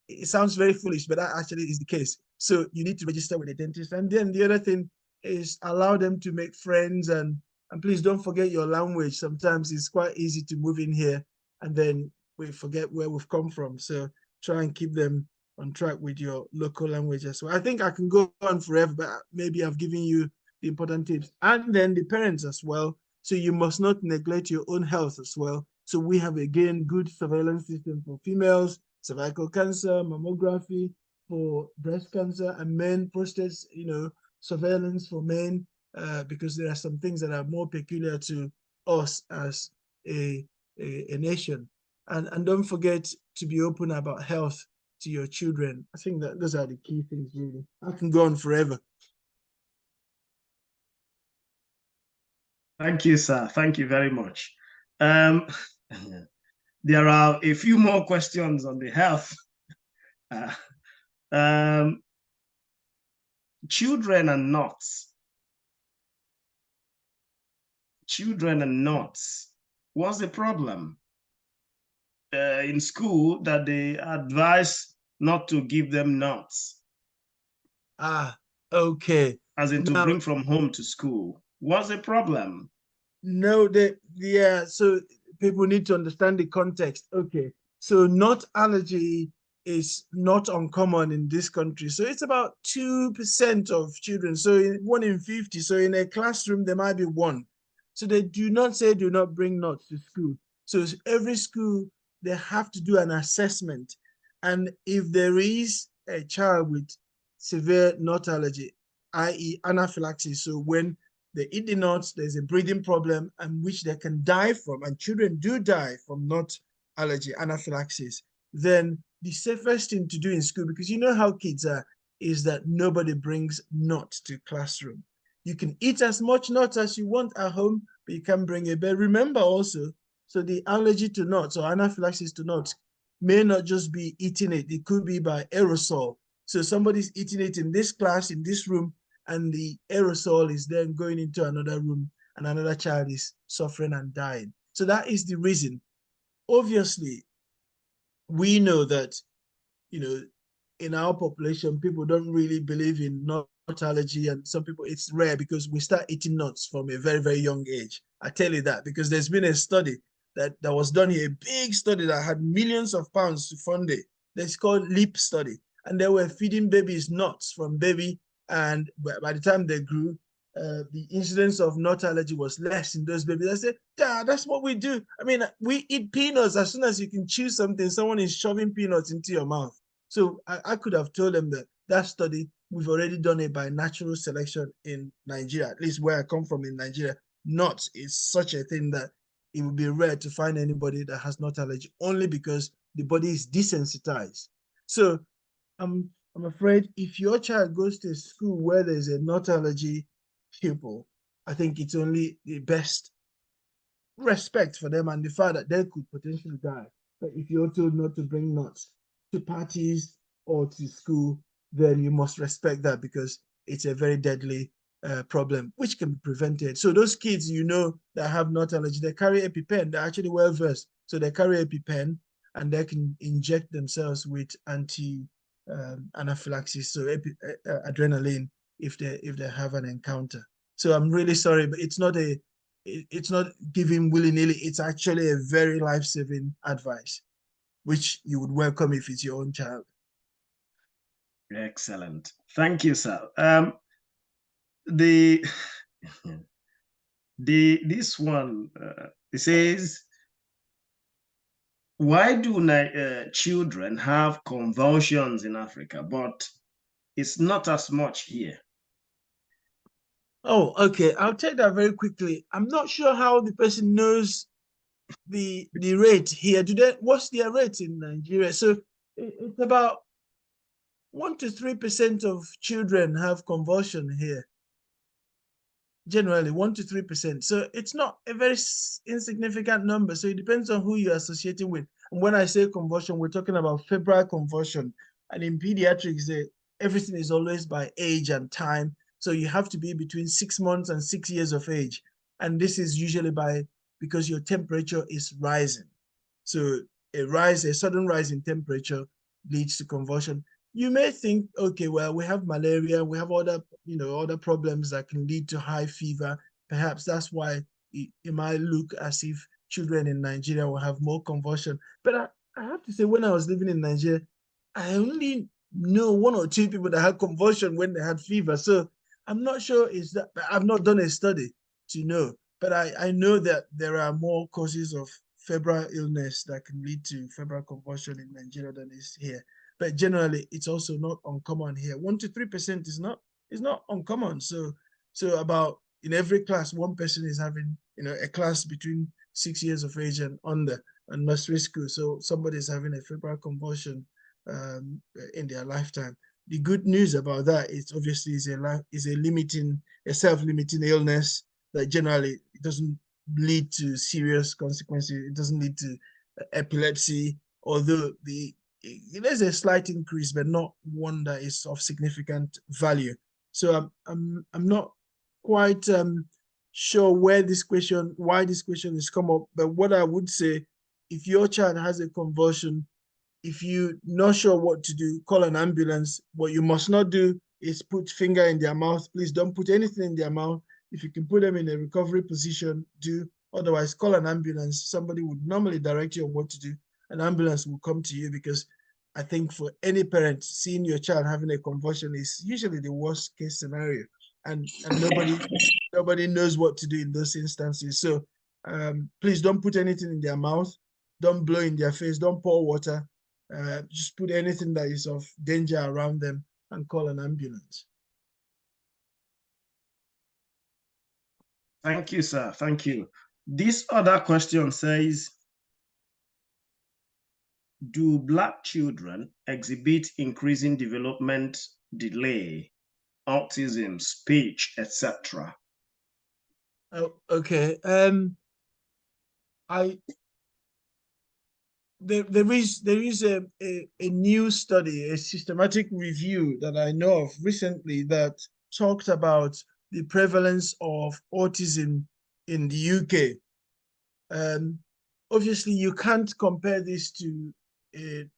It sounds very foolish, but that actually is the case. So you need to register with a dentist. And then the other thing is allow them to make friends, and please don't forget your language. Sometimes it's quite easy to move in here and then we forget where we've come from. So try and keep them on track with your local language as well. I think I can go on forever, but maybe I've given you the important tips. And then the parents as well. So you must not neglect your own health as well. So we have, again, good surveillance system for females, cervical cancer, mammography for breast cancer, and men, prostate, surveillance for men, because there are some things that are more peculiar to us as a nation. And don't forget to be open about health to your children. I think that those are the key things, really. I can go on forever. Thank you, sir. Thank you very much. There are a few more questions on the health. Children and nuts. Children and nuts. What's the problem? In school that they advise not to give them nuts. Okay. As in to bring from home to school. What's the problem? No, so people need to understand the context. Okay, so nut allergy is not uncommon in this country. So it's about 2% of children. So 1 in 50. So in a classroom, there might be 1. So they do not say do not bring nuts to school. So every school, they have to do an assessment. And if there is a child with severe nut allergy, i.e. anaphylaxis, so when they eat the nuts, there's a breathing problem, and which they can die from, and children do die from nut allergy, anaphylaxis, then the safest thing to do in school, because you know how kids are, is that nobody brings nuts to classroom. You can eat as much nuts as you want at home, but you can't bring it. But remember also, so the allergy to nuts or anaphylaxis to nuts may not just be eating it. It could be by aerosol. So somebody's eating it in this class, in this room, and the aerosol is then going into another room, and another child is suffering and dying. So that is the reason. Obviously, we know that, in our population, people don't really believe in nut allergy, and some people, it's rare because we start eating nuts from a very, very young age. I tell you that because there's been a study that was done here, a big study that had millions of pounds to fund it. That's called LEAP study. And they were feeding babies nuts from baby, and by the time they grew, the incidence of nut allergy was less in those babies. I said, Dad, that's what we do. I mean, we eat peanuts. As soon as you can chew something, someone is shoving peanuts into your mouth. So I could have told them that study, we've already done it by natural selection in Nigeria, at least where I come from in Nigeria. Nuts is such a thing that it would be rare to find anybody that has nut allergy, only because the body is desensitized. So I'm afraid if your child goes to a school where there's a nut allergy pupil, I think it's only the best respect for them and the fact that they could potentially die. But if you're told not to bring nuts to parties or to school, then you must respect that, because it's a very deadly problem which can be prevented. So those kids, that have nut allergy, they carry EpiPen. They're actually well versed, so they carry EpiPen and they can inject themselves with anaphylaxis, so adrenaline, if they have an encounter. So I'm really sorry, but it's not giving willy-nilly. It's actually a very life-saving advice, which you would welcome if it's your own child. Excellent. Thank you, sir. This one, it says, why do children have convulsions in Africa, but it's not as much here? Oh, okay. I'll take that very quickly. I'm not sure how the person knows the rate here. What's their rate in Nigeria? So it's about 1 to 3% of children have convulsion here. generally 1 to 3%. So it's not a very insignificant number. So it depends on who you're associating with. And when I say conversion, we're talking about febrile conversion. And in pediatrics, everything is always by age and time. So you have to be between 6 months and 6 years of age. And this is usually because your temperature is rising. So a sudden rise in temperature leads to conversion. You may think, okay, well, we have malaria, we have other problems that can lead to high fever. Perhaps that's why it might look as if children in Nigeria will have more conversion. But I have to say, when I was living in Nigeria, I only know 1 or 2 people that had conversion when they had fever. So I'm not sure I've not done a study to know, but I know that there are more causes of febrile illness that can lead to febrile conversion in Nigeria than is here. But generally, it's also not uncommon here. 1 to 3% is not uncommon. So about in every class, 1 person is having a class between 6 years of age and under and nursery school. So somebody is having a febrile conversion in their lifetime. The good news about that is obviously is a self-limiting illness that generally it doesn't lead to serious consequences. It doesn't lead to epilepsy, although there's a slight increase, but not one that is of significant value. So I'm not quite sure why this question has come up. But what I would say, if your child has a convulsion, if you're not sure what to do, call an ambulance. What you must not do is put finger in their mouth. Please don't put anything in their mouth. If you can put them in a recovery position, do. Otherwise, call an ambulance. Somebody would normally direct you on what to do. An ambulance will come to you, because I think for any parent, seeing your child having a convulsion is usually the worst case scenario, and nobody knows what to do in those instances. So please don't put anything in their mouth. Don't blow in their face. Don't pour water. Just put anything that is of danger around them and call an ambulance. Thank you, sir. Thank you. This other question says, do Black children exhibit increasing development delay, autism, speech, etc.? Oh, okay. There is a new study, a systematic review that I know of recently that talked about the prevalence of autism in the UK. Obviously, you can't compare this to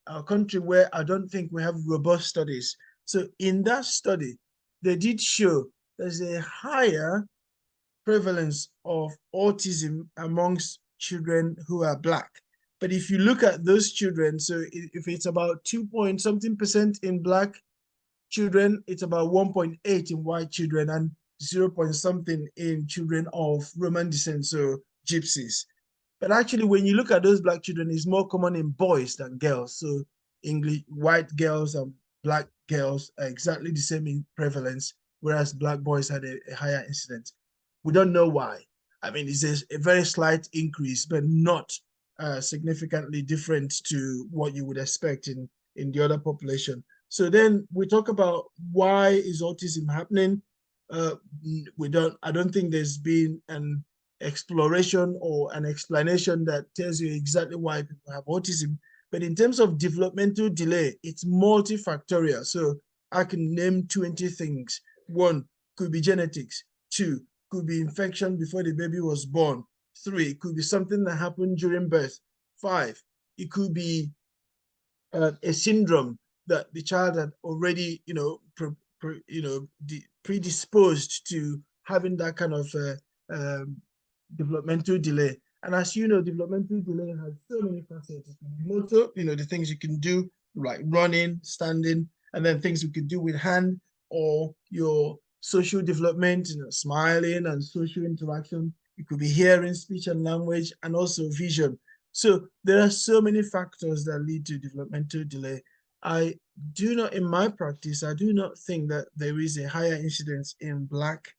our country, where I don't think we have robust studies. So in that study, they did show there's a higher prevalence of autism amongst children who are Black. But if you look at those children, so if it's about 2-point-something% in Black children, it's about 1.8 in white children, and 0-point-something in children of Roman descent, so gypsies. But actually, when you look at those Black children, it's more common in boys than girls. So English, white girls and Black girls are exactly the same in prevalence, whereas Black boys had a higher incidence. We don't know why. I mean, it's a very slight increase, but not significantly different to what you would expect in the other population. So then we talk about why is autism happening. I don't think there's been an exploration or an explanation that tells you exactly why people have autism. But in terms of developmental delay, it's multifactorial. So I can name 20 things. 1 could be genetics. 2 could be infection before the baby was born. 3, it could be something that happened during birth. 5, it could be a syndrome that the child had already, predisposed to having that kind of developmental delay. And as you know, developmental delay has so many facets. Motor, the things you can do, like running, standing, and then things you can do with hand, or your social development, smiling and social interaction. It could be hearing, speech and language, and also vision. So there are so many factors that lead to developmental delay. I do not, in my practice, I do not think that there is a higher incidence in Black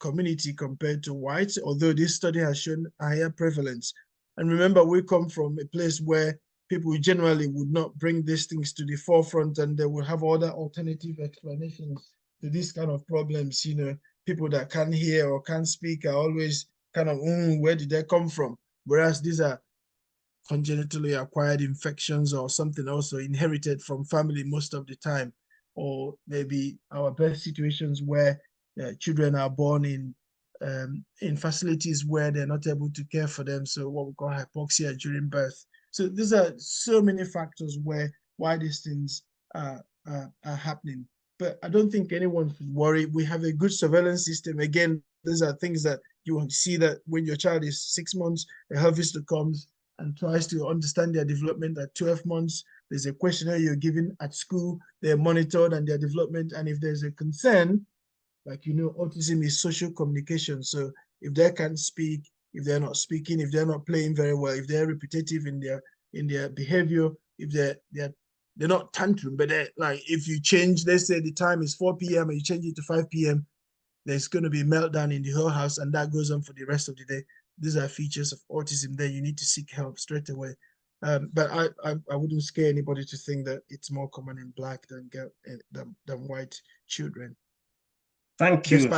community compared to whites, although this study has shown a higher prevalence. And remember, we come from a place where people generally would not bring these things to the forefront, and they will have other alternative explanations to these kind of problems, people that can't hear or can't speak are always kind of, where did they come from? Whereas these are congenitally acquired infections or something also inherited from family most of the time, or maybe our birth situations where children are born in facilities where they're not able to care for them, so what we call hypoxia during birth. So these are so many factors why these things are happening. But I don't think anyone should worry. We have a good surveillance system. Again, these are things that you will see that when your child is 6 months, a health visitor comes and tries to understand their development at 12 months. There's a questionnaire you're given at school. They're monitored and their development. And if there's a concern, like, autism is social communication. So if they can't speak, if they're not speaking, if they're not playing very well, if they're repetitive in their behavior, if they're not tantrum, but like if you change, let's say the time is 4 p.m. and you change it to 5 p.m., there's going to be a meltdown in the whole house, and that goes on for the rest of the day. These are features of autism. Then you need to seek help straight away. But I wouldn't scare anybody to think that it's more common in Black than white children. Thank you,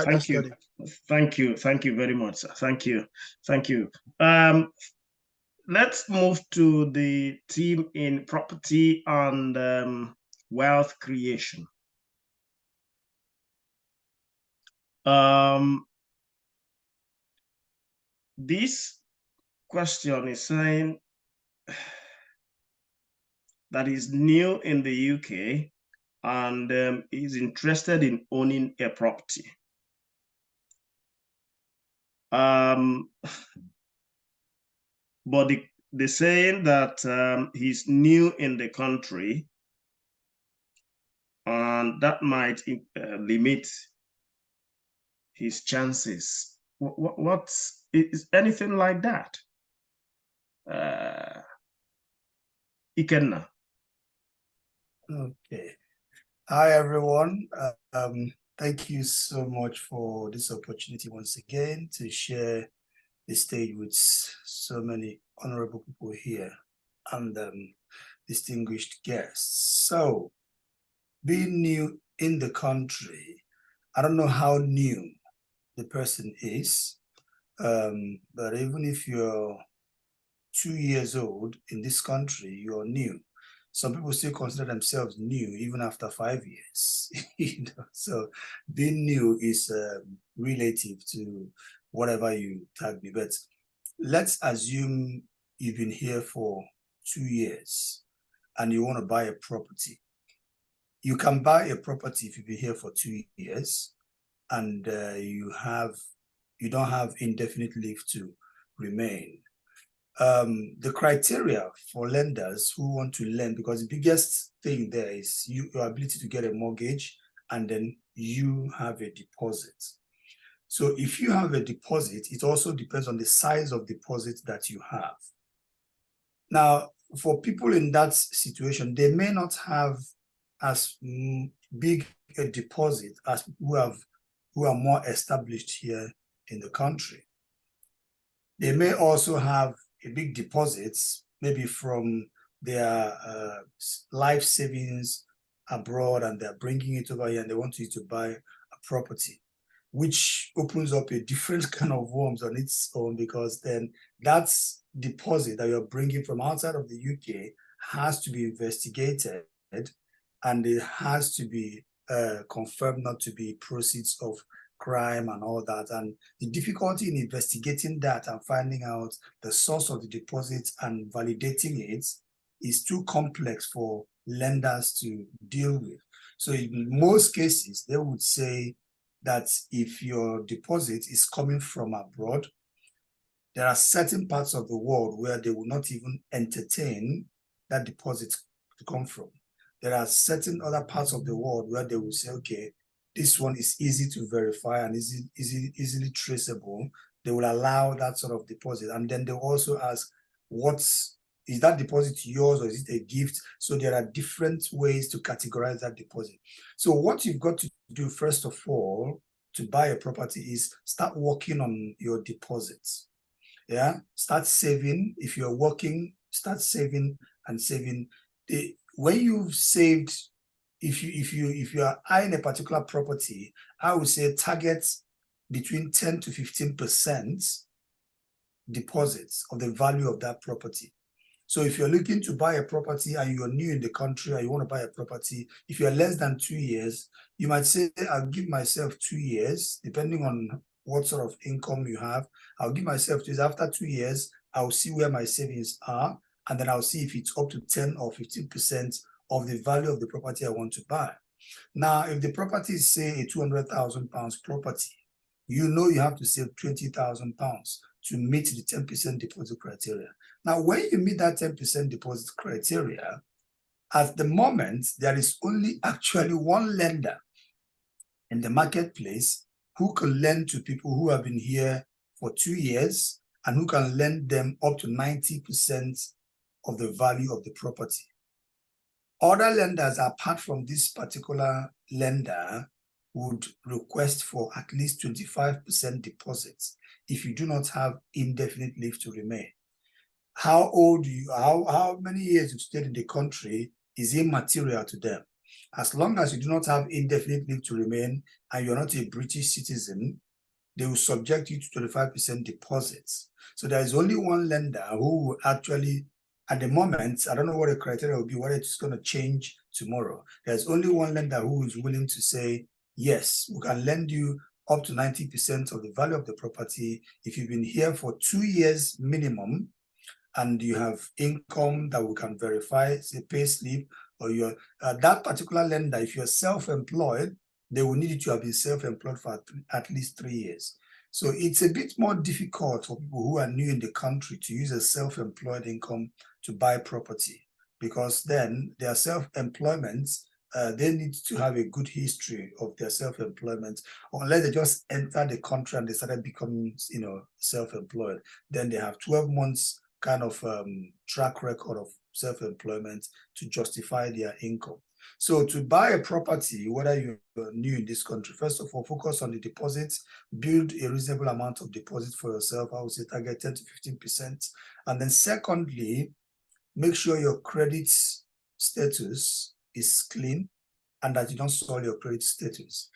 thank you very much, sir. Thank you. Let's move to the team in property and wealth creation. This question is saying that is new in the UK and is interested in owning a property. But they're saying that he's new in the country and that might limit his chances. What's is anything like that? Ikenna. Okay. Hi, everyone. Thank you so much for this opportunity once again to share the stage with so many honorable people here and distinguished guests. So, being new in the country, I don't know how new the person is, but even if you're 2 years old in this country, you're new. Some people still consider themselves new even after 5 years. So being new is relative to whatever you tag me. But let's assume you've been here for 2 years and you want to buy a property. You can buy a property if you've been here for 2 years and you don't have indefinite leave to remain. The criteria for lenders who want to lend, because the biggest thing there is your ability to get a mortgage, and then you have a deposit. So if you have a deposit, it also depends on the size of deposit that you have. Now, for people in that situation, they may not have as big a deposit as people who are more established here in the country. They may also have a big deposits, maybe from their life savings abroad, and they're bringing it over here and they want you to buy a property, which opens up a different kind of worms on its own, because then that's deposit that you're bringing from outside of the UK has to be investigated and it has to be confirmed not to be proceeds of crime and all that. And the difficulty in investigating that and finding out the source of the deposit and validating it is too complex for lenders to deal with. So in most cases, they would say that if your deposit is coming from abroad, there are certain parts of the world where they will not even entertain that deposit to come from. There are certain other parts of the world where they will say, okay, this one is easy to verify and easily traceable. They will allow that sort of deposit. And then they'll also ask, is that deposit yours or is it a gift? So there are different ways to categorize that deposit. So what you've got to do, first of all, to buy a property is start working on your deposits. Yeah, start saving. If you're working, start saving and saving. When you've saved, if you are eyeing a particular property, I would say target between 10 to 15% deposits of the value of that property. So if you're looking to buy a property and you're new in the country and you want to buy a property, if you're less than 2 years, you might say, I'll give myself 2 years, depending on what sort of income you have. I'll give myself 2 years. After 2 years, I'll see where my savings are, and then I'll see if it's up to 10 or 15% of the value of the property I want to buy. Now, if the property is, say, a £200,000 property, you know you have to save £20,000 to meet the 10% deposit criteria. Now, when you meet that 10% deposit criteria, at the moment, there is only actually one lender in the marketplace who can lend to people who have been here for 2 years and who can lend them up to 90% of the value of the property. Other lenders, apart from this particular lender, would request for at least 25% deposits if you do not have indefinite leave to remain. How old you are, how many years you've stayed in the country is immaterial to them. As long as you do not have indefinite leave to remain and you're not a British citizen, they will subject you to 25% deposits. So there is only one lender who will actually, at the moment, I don't know what the criteria will be, whether it's going to change tomorrow. There's only one lender who is willing to say, yes, we can lend you up to 90% of the value of the property if you've been here for 2 years minimum and you have income that we can verify, say pay slip, or you're that particular lender, if you're self-employed, they will need you to have been self-employed for at least 3 years. So it's a bit more difficult for people who are new in the country to use a self-employed income to buy property, because then their self-employment, they need to have a good history of their self-employment, unless they just enter the country and they started becoming, self-employed. Then they have 12 months kind of track record of self-employment to justify their income. So to buy a property, whether you're new in this country, first of all, focus on the deposits, build a reasonable amount of deposit for yourself. I would say target 10 to 15%. And then secondly, make sure your credit status is clean and that you don't soil your credit status.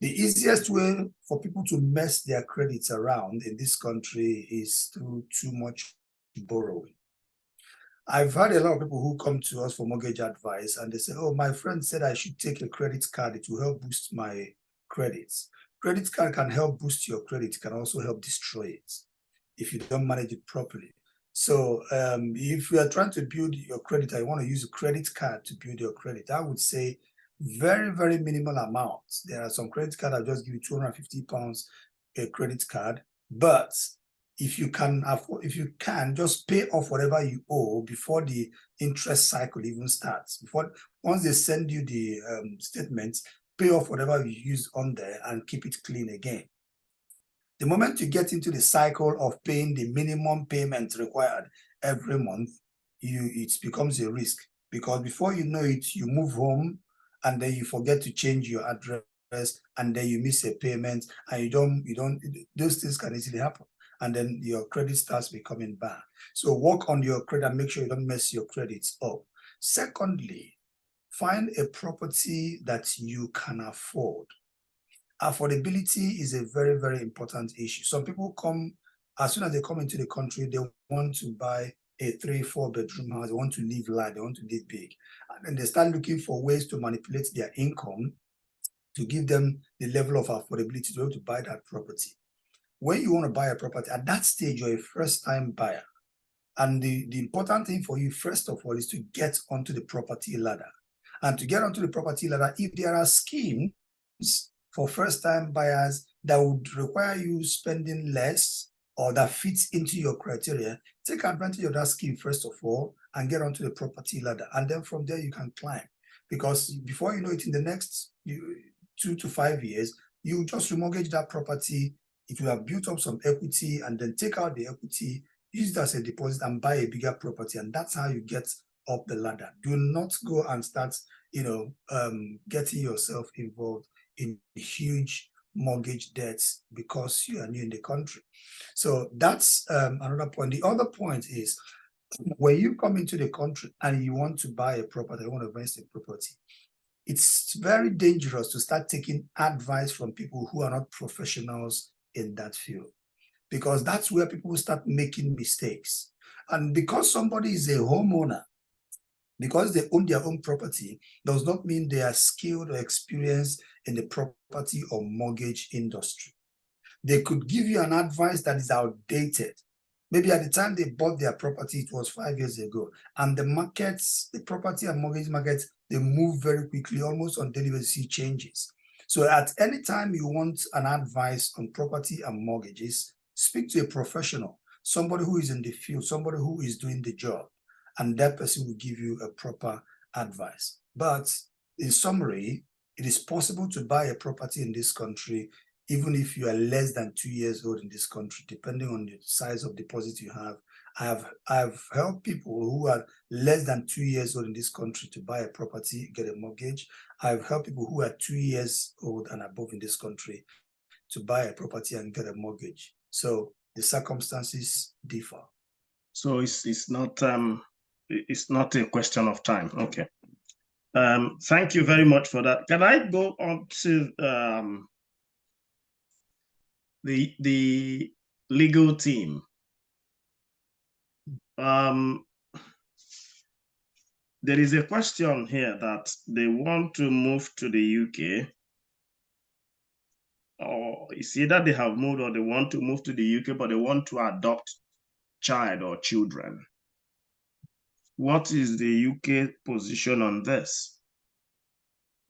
The easiest way for people to mess their credits around in this country is through too much borrowing. I've had a lot of people who come to us for mortgage advice and they say, oh, my friend said I should take a credit card. It will help boost my credits. Credit card can help boost your credit. It can also help destroy it if you don't manage it properly. So if you are trying to build your credit, I want to use a credit card to build your credit, I would say very, very minimal amounts. There are some credit cards that just give you £250 a credit card, but if you can afford, just pay off whatever you owe before the interest cycle even starts. Once they send you the statements, pay off whatever you use on there and keep it clean again. The moment you get into the cycle of paying the minimum payment required every month, it becomes a risk, because before you know it, you move home and then you forget to change your address and then you miss a payment and those things can easily happen. And then your credit starts becoming bad. So work on your credit and make sure you don't mess your credits up. Secondly, find a property that you can afford. Affordability is a very, very important issue. Some people come, as soon as they come into the country, they want to buy a 3-4 bedroom house. They want to live large, they want to live big. And then they start looking for ways to manipulate their income to give them the level of affordability to be able to buy that property. When you want to buy a property, at that stage, you're a first-time buyer. And the important thing for you, first of all, is to get onto the property ladder. And to get onto the property ladder, if there are schemes for first-time buyers that would require you spending less or that fits into your criteria, take advantage of that scheme, first of all, and get onto the property ladder. And then from there, you can climb. Because before you know it, in the next 2 to 5 years, you just remortgage that property. It will have built up some equity, and then take out the equity, use it as a deposit and buy a bigger property. And that's how you get up the ladder. Do not go and start, getting yourself involved in huge mortgage debts because you are new in the country. So that's another point. The other point is, when you come into the country and you want to buy a property, you want to invest in property, it's very dangerous to start taking advice from people who are not professionals in that field, because that's where people start making mistakes. And because somebody is a homeowner, because they own their own property, does not mean they are skilled or experienced in the property or mortgage industry. They could give you an advice that is outdated. Maybe at the time they bought their property, it was 5 years ago, and the markets, the property and mortgage markets, they move very quickly, almost on daily basis, see changes. So at any time you want an advice on property and mortgages, speak to a professional, somebody who is in the field, somebody who is doing the job, and that person will give you a proper advice. But in summary, it is possible to buy a property in this country even if you are less than 2 years old in this country, depending on the size of deposit you have. I've helped people who are less than 2 years old in this country to buy a property, get a mortgage. I've helped people who are 2 years old and above in this country to buy a property and get a mortgage. So the circumstances differ. So it's not a question of time. Okay. Thank you very much for that. Can I go on to the legal team? There is a question here that they want to move to the UK, or it's either they have moved or they want to move to the UK, but they want to adopt child or children. What is the UK position on this?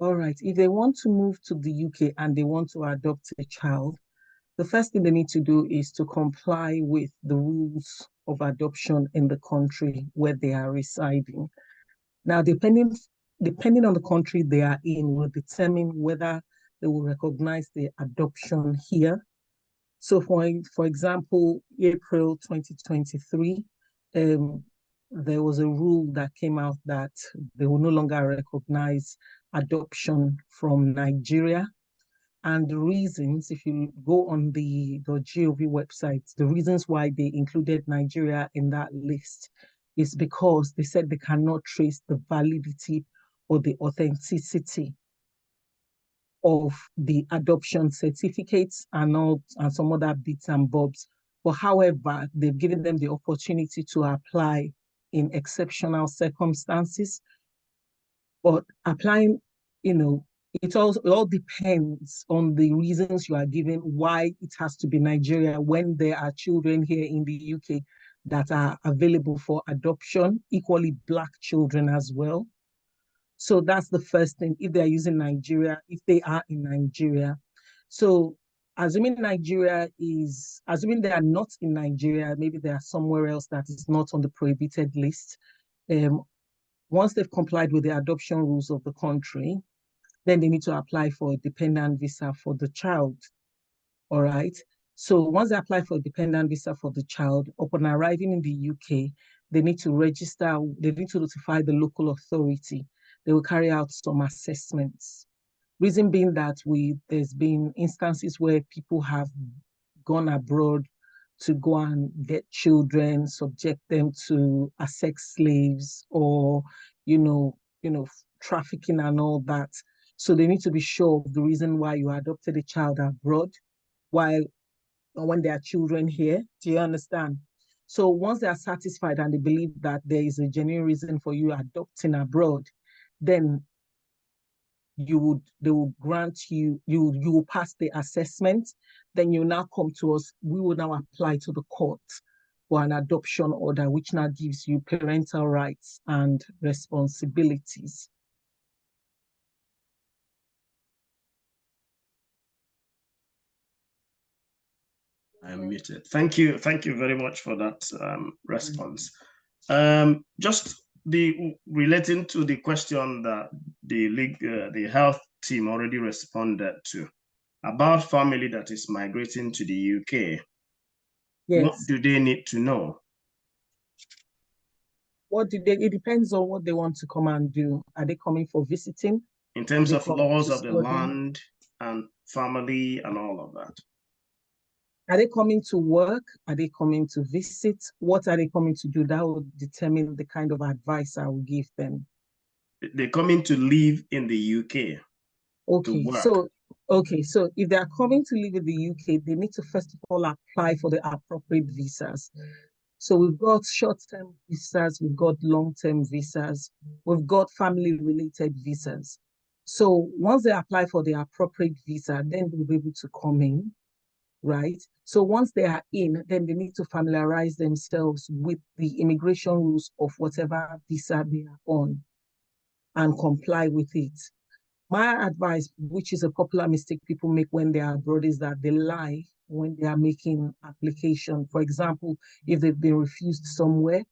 All right. If they want to move to the UK and they want to adopt a child, the first thing they need to do is to comply with the rules of adoption in the country where they are residing. Now, depending on the country they are in will determine whether they will recognize the adoption here. So for example, April 2023, there was a rule that came out that they will no longer recognize adoption from Nigeria. And the reasons, if you go on the .gov website, the reasons why they included Nigeria in that list is because they said they cannot trace the validity or the authenticity of the adoption certificates and some other bits and bobs. But however, they've given them the opportunity to apply in exceptional circumstances. But applying, it all depends on the reasons you are given why it has to be Nigeria when there are children here in the UK that are available for adoption, equally Black children as well. So that's the first thing, if they're using Nigeria, if they are in Nigeria. So assuming they are not in Nigeria, maybe they are somewhere else that is not on the prohibited list. Once they've complied with the adoption rules of the country, then they need to apply for a dependent visa for the child. All right. So once they apply for a dependent visa for the child, upon arriving in the UK, they need to register, they need to notify the local authority. They will carry out some assessments. Reason being that there's been instances where people have gone abroad to go and get children, subject them to as sex slaves or, trafficking and all that. So they need to be sure of the reason why you adopted a child abroad when there are children here. Do you understand? So once they are satisfied and they believe that there is a genuine reason for you adopting abroad, then they will grant you will pass the assessment. Then you now come to us. We will now apply to the court for an adoption order, which now gives you parental rights and responsibilities. I'm muted. Thank you very much for that response. Just relating to the question that the health team already responded to about family that is migrating to the UK. Yes. What do they need to know? It depends on what they want to come and do. Are they coming for visiting? In terms of laws of the land and family and all of that. Are they coming to work? Are they coming to visit? What are they coming to do? That will determine the kind of advice I will give them. They're coming to live in the UK. Okay, so Okay, so if they are coming to live in the UK, they need to first of all apply for the appropriate visas. So we've got short-term visas, we've got long-term visas, we've got family-related visas. So once they apply for the appropriate visa, then they'll be able to come in, right? So once they are in, then they need to familiarize themselves with the immigration rules of whatever visa they are on and comply with it. My advice, which is a popular mistake people make when they are abroad, is that they lie when they are making application. For example, if they've been refused somewhere,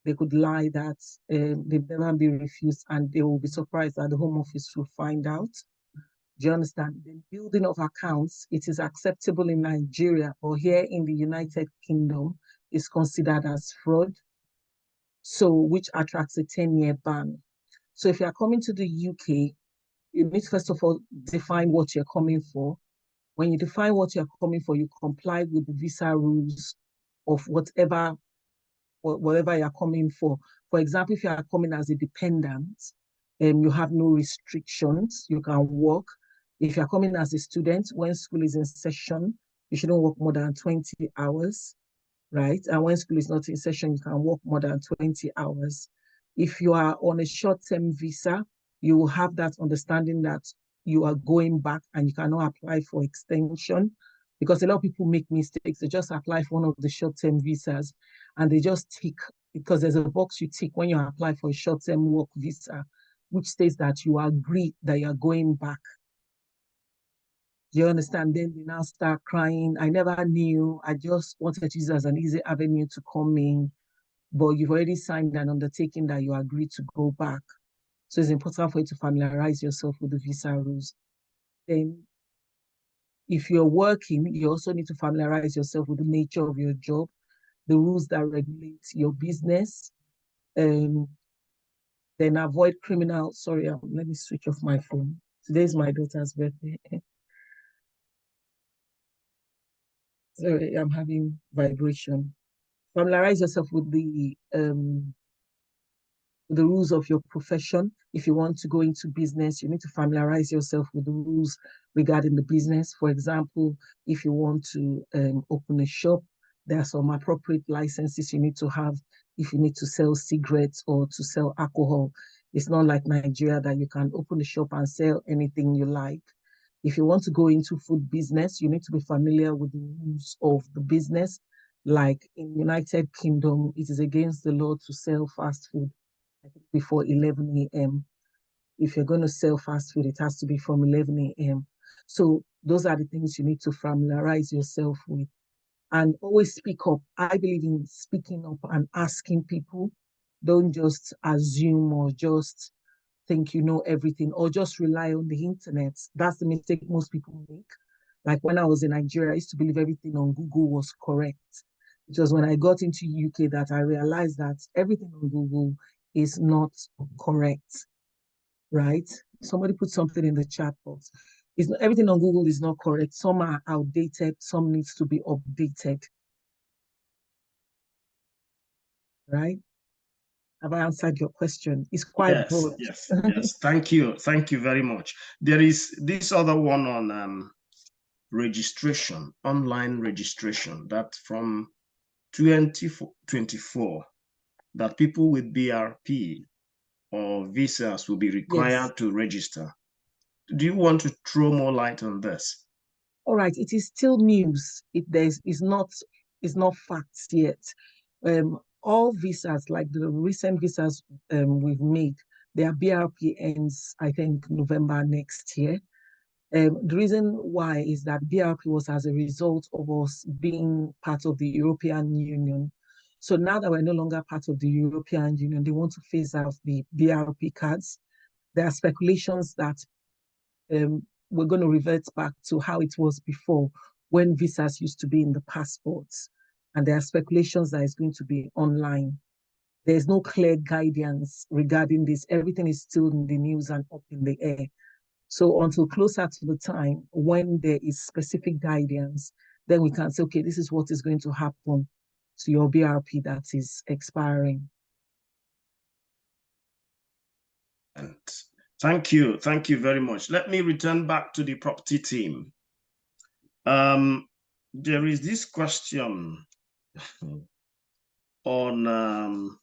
they could lie that they've never been refused, and they will be surprised that the Home Office will find out. Do you understand? The building of accounts, it is acceptable in Nigeria, or here in the United Kingdom is considered as fraud, so which attracts a 10-year ban. So if you are coming to the UK, you need to first of all define what you're coming for. When you define what you're coming for, you comply with the visa rules of whatever you're coming for. For example, if you are coming as a dependent, you have no restrictions, you can work. If you're coming as a student, when school is in session, you shouldn't work more than 20 hours, right? And when school is not in session, you can work more than 20 hours. If you are on a short-term visa, you will have that understanding that you are going back and you cannot apply for extension, because a lot of people make mistakes. They just apply for one of the short-term visas and they just tick, because there's a box you tick when you apply for a short-term work visa, which states that you agree that you're going back. Do you understand? Then they now start crying. I never knew. I just wanted to use it as an easy avenue to come in. But you've already signed an undertaking that you agree to go back. So it's important for you to familiarize yourself with the visa rules. Then if you're working, you also need to familiarize yourself with the nature of your job, the rules that regulate your business. Then avoid criminal, sorry, let me switch off my phone. Today's my daughter's birthday. Sorry, I'm having vibration. Familiarize yourself with the rules of your profession. If you want to go into business, you need to familiarize yourself with the rules regarding the business. For example, if you want to open a shop, there are some appropriate licenses you need to have if you need to sell cigarettes or to sell alcohol. It's not like Nigeria that you can open a shop and sell anything you like. If you want to go into food business, you need to be familiar with the rules of the business. Like in United Kingdom, it is against the law to sell fast food, I think, before 11 a.m. If you're going to sell fast food, it has to be from 11 a.m. So those are the things you need to familiarize yourself with. And always speak up. I believe in speaking up and asking people. Don't just assume or just think you know everything or just rely on the internet. That's the mistake most people make. Like when I was in Nigeria, I used to believe everything on Google was correct. It was when I got into UK that I realized that everything on Google is not correct, right? Somebody put something in the chat box. Everything on Google is not correct. Some are outdated, some needs to be updated, right? Have I answered your question? It's quite broad. Yes. Thank you very much. There is this other one on registration, online registration, that from 2024, that people with BRP or visas will be required to register. Do you want to throw more light on this? All right, it is still news. It's not facts yet. All visas, like the recent visas we've made, their BRP ends, I think, November next year. The reason why is that BRP was as a result of us being part of the European Union. So now that we're no longer part of the European Union, they want to phase out the BRP cards. There are speculations that we're going to revert back to how it was before, when visas used to be in the passports. And there are speculations that it's going to be online. There's no clear guidance regarding this. Everything is still in the news and up in the air. So until closer to the time when there is specific guidance, then we can say, okay, this is what is going to happen to your BRP that is expiring. And Thank you. Thank you very much. Let me return back to the property team. There is this question on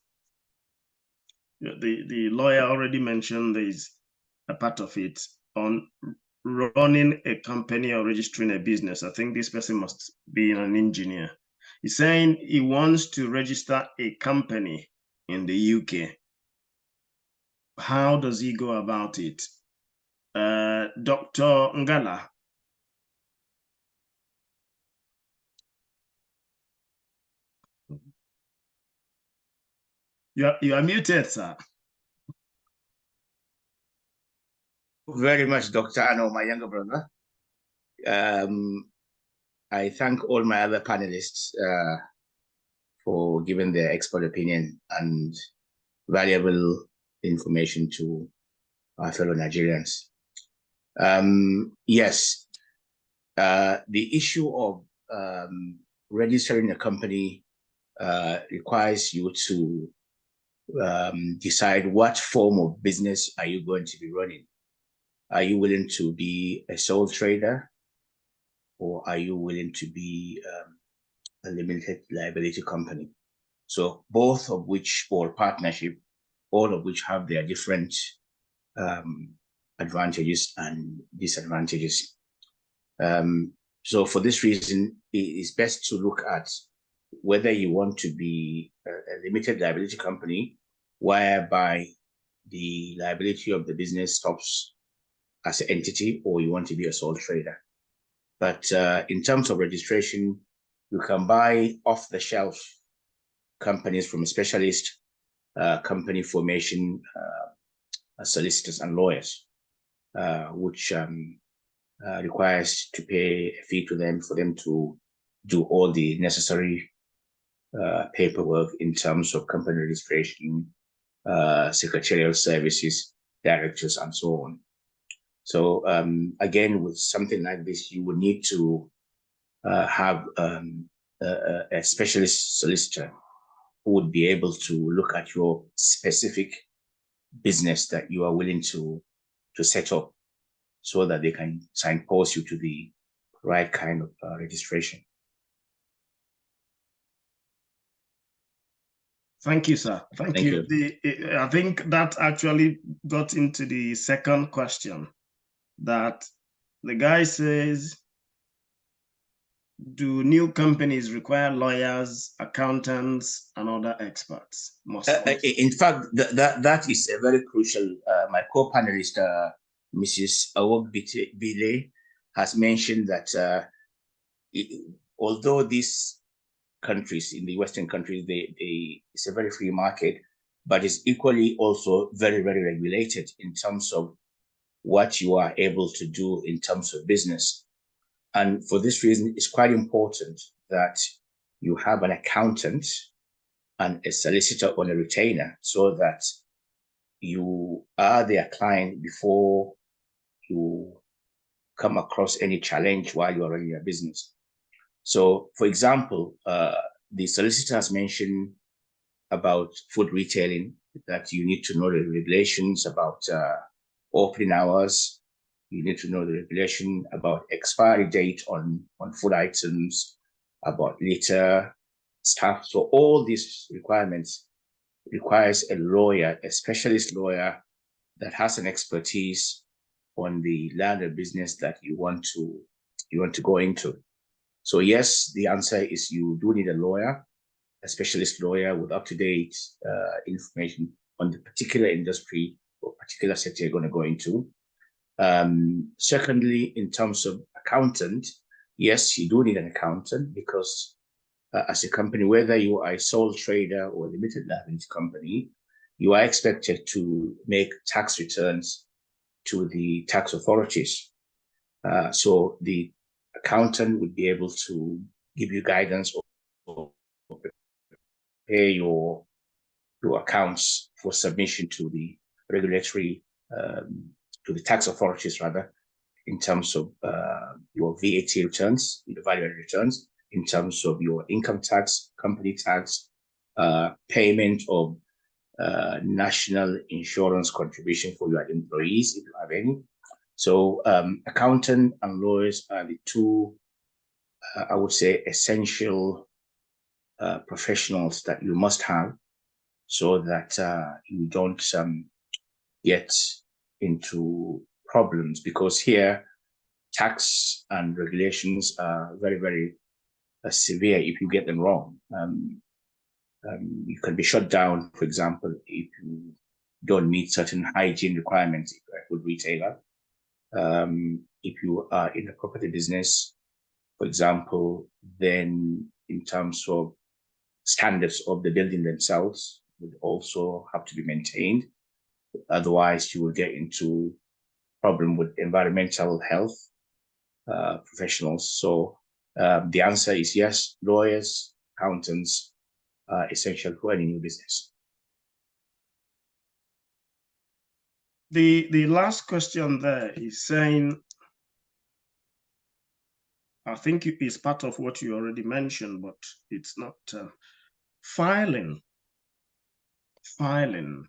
the lawyer already mentioned is a part of it on running a company or registering a business. I think this person must be an engineer. He's saying he wants to register a company in the UK. How does he go about it? Dr. Ngala. You are muted, sir. Very much, Dr. Ano, my younger brother. I thank all my other panelists for giving their expert opinion and valuable information to our fellow Nigerians. Yes, the issue of registering a company requires you to decide what form of business are you going to be running. Are you willing to be a sole trader, or are you willing to be a limited liability company? So both of which, or partnership, all of which have their different advantages and disadvantages. So for this reason, it is best to look at whether you want to be a limited liability company, whereby the liability of the business stops as an entity, or you want to be a sole trader. But in terms of registration, you can buy off-the-shelf companies from a specialist company formation solicitors and lawyers, which requires to pay a fee to them for them to do all the necessary paperwork in terms of company registration, secretarial services, directors, and so on. So again, with something like this, you would need to have a specialist solicitor who would be able to look at your specific business that you are willing to set up, so that they can signpost you to the right kind of registration. Thank you, sir. Thank you. I think that actually got into the second question, that the guy says, do new companies require lawyers, accountants, and other experts? In fact, that is a very crucial. My co-panelist, Mrs. Awok Bile, has mentioned that although these countries, in the Western countries, it's a very free market, but it's equally also very, very regulated in terms of what you are able to do in terms of business. And for this reason, it's quite important that you have an accountant and a solicitor on a retainer, so that you are their client before you come across any challenge while you are running your business. So, for example, the solicitor has mentioned about food retailing, that you need to know the regulations about opening hours. You need to know the regulation about expiry date on food items, about litter, stuff. So all these requirements requires a lawyer, a specialist lawyer that has an expertise on the line of business that you want to go into. So yes, the answer is you do need a lawyer, a specialist lawyer with up-to-date information on the particular industry or particular sector you're going to go into. Secondly, in terms of accountant, yes, you do need an accountant, because as a company, whether you are a sole trader or a limited liability company, you are expected to make tax returns to the tax authorities. So the accountant would be able to give you guidance or prepare your accounts for submission to the regulatory, to the tax authorities rather, in terms of your VAT returns, the value-added returns, in terms of your income tax, company tax, payment of national insurance contribution for your employees, if you have any. So accountant and lawyers are the two, I would say, essential professionals that you must have, so that you don't get into problems, because here tax and regulations are very, very severe if you get them wrong. You can be shut down, for example, if you don't meet certain hygiene requirements, if you're a food retailer. If you are in the property business, for example, then in terms of standards of the building themselves would also have to be maintained. Otherwise, you will get into problem with environmental health professionals. So the answer is yes, lawyers, accountants are essential for any new business. The last question there is saying, I think it is part of what you already mentioned, but it's not filing. Filing.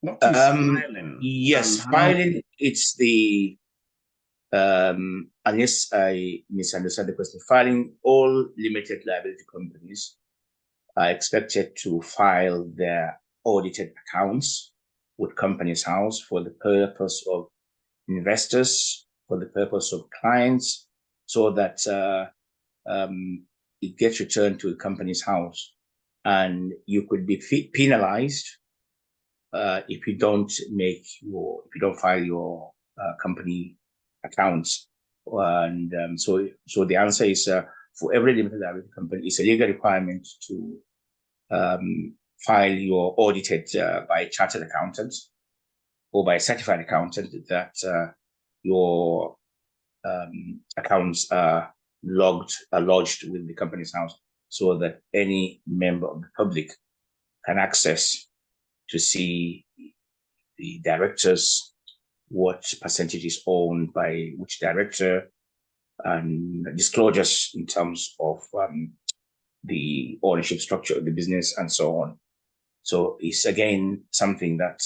What is filing? Yes, filing, it's the, unless I misunderstand the question, filing, all limited liability companies are expected to file their audited accounts with Companies House for the purpose of investors, for the purpose of clients, so that it gets returned to the Companies House. And you could be penalized if you don't file your company accounts. And so the answer is for every limited liability company, it's a legal requirement to file your audited by a chartered accountant or by a certified accountant, that your accounts are lodged with the Companies House, so that any member of the public can access to see the directors, what percentage is owned by which director, and disclosures in terms of the ownership structure of the business and so on. So it's again something that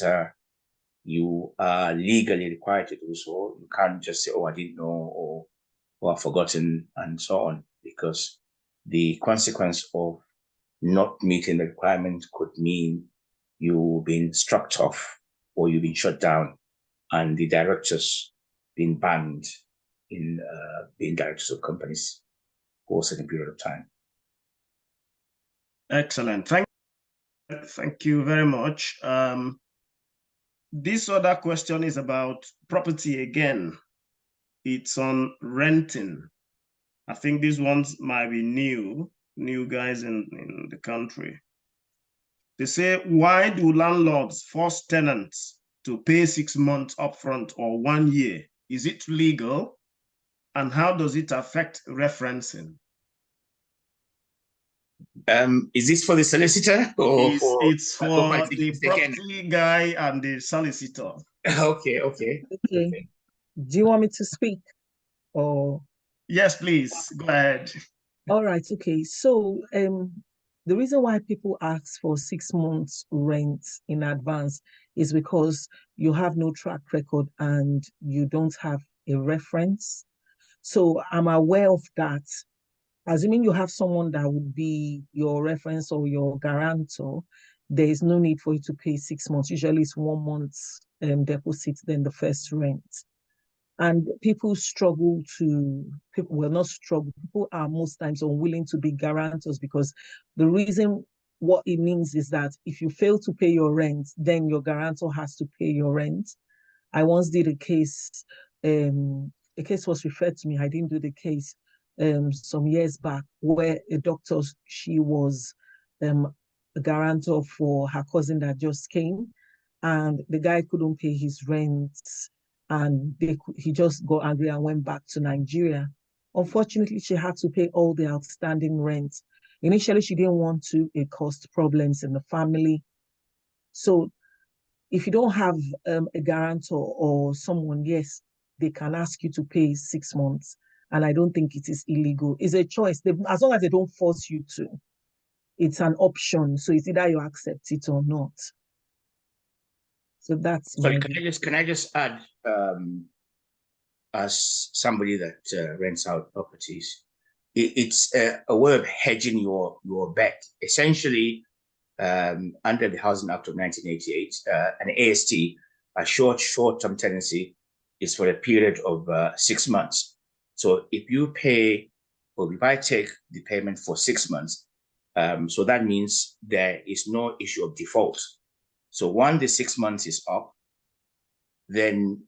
you are legally required to do. So you can't just say, oh, I didn't know, or I've forgotten, and so on, because the consequence of not meeting the requirement could mean you've been struck off or you've been shut down, and the directors being banned in being directors of companies for a certain period of time. Excellent. Thank you very much. This other question is about property again. It's on renting. I think these ones might be new guys in the country. They say, why do landlords force tenants to pay 6 months upfront or 1 year? Is it legal? And how does it affect referencing? Is this for the solicitor or it's for the property guy and the solicitor? Okay. Do you want me to speak? Or yes, please go ahead. All right. Okay. So the reason why people ask for 6 months rent in advance is because you have no track record and you don't have a reference. So I'm aware of that. Assuming you have someone that would be your reference or your guarantor, there is no need for you to pay 6 months. Usually it's 1 month's deposit, then the first rent. And people struggle not struggle, people are most times unwilling to be guarantors, because the reason what it means is that if you fail to pay your rent, then your guarantor has to pay your rent. I once did a case was referred to me, I didn't do the case, some years back, where a doctor, she was a guarantor for her cousin that just came, and the guy couldn't pay his rent, and he just got angry and went back to Nigeria. Unfortunately, she had to pay all the outstanding rent. Initially, she didn't want to. It caused problems in the family. So if you don't have a guarantor or someone, yes, they can ask you to pay 6 months. And I don't think it is illegal. It's a choice. As long as they don't force you to, it's an option. So it's either you accept it or not. So that's Sorry, my can I just add, as somebody that rents out properties, it's a way of hedging your bet. Essentially, under the Housing Act of 1988, an AST, a short-term tenancy, is for a period of 6 months. So if you pay, or if I take the payment for 6 months, so that means there is no issue of default. So once the 6 months is up, then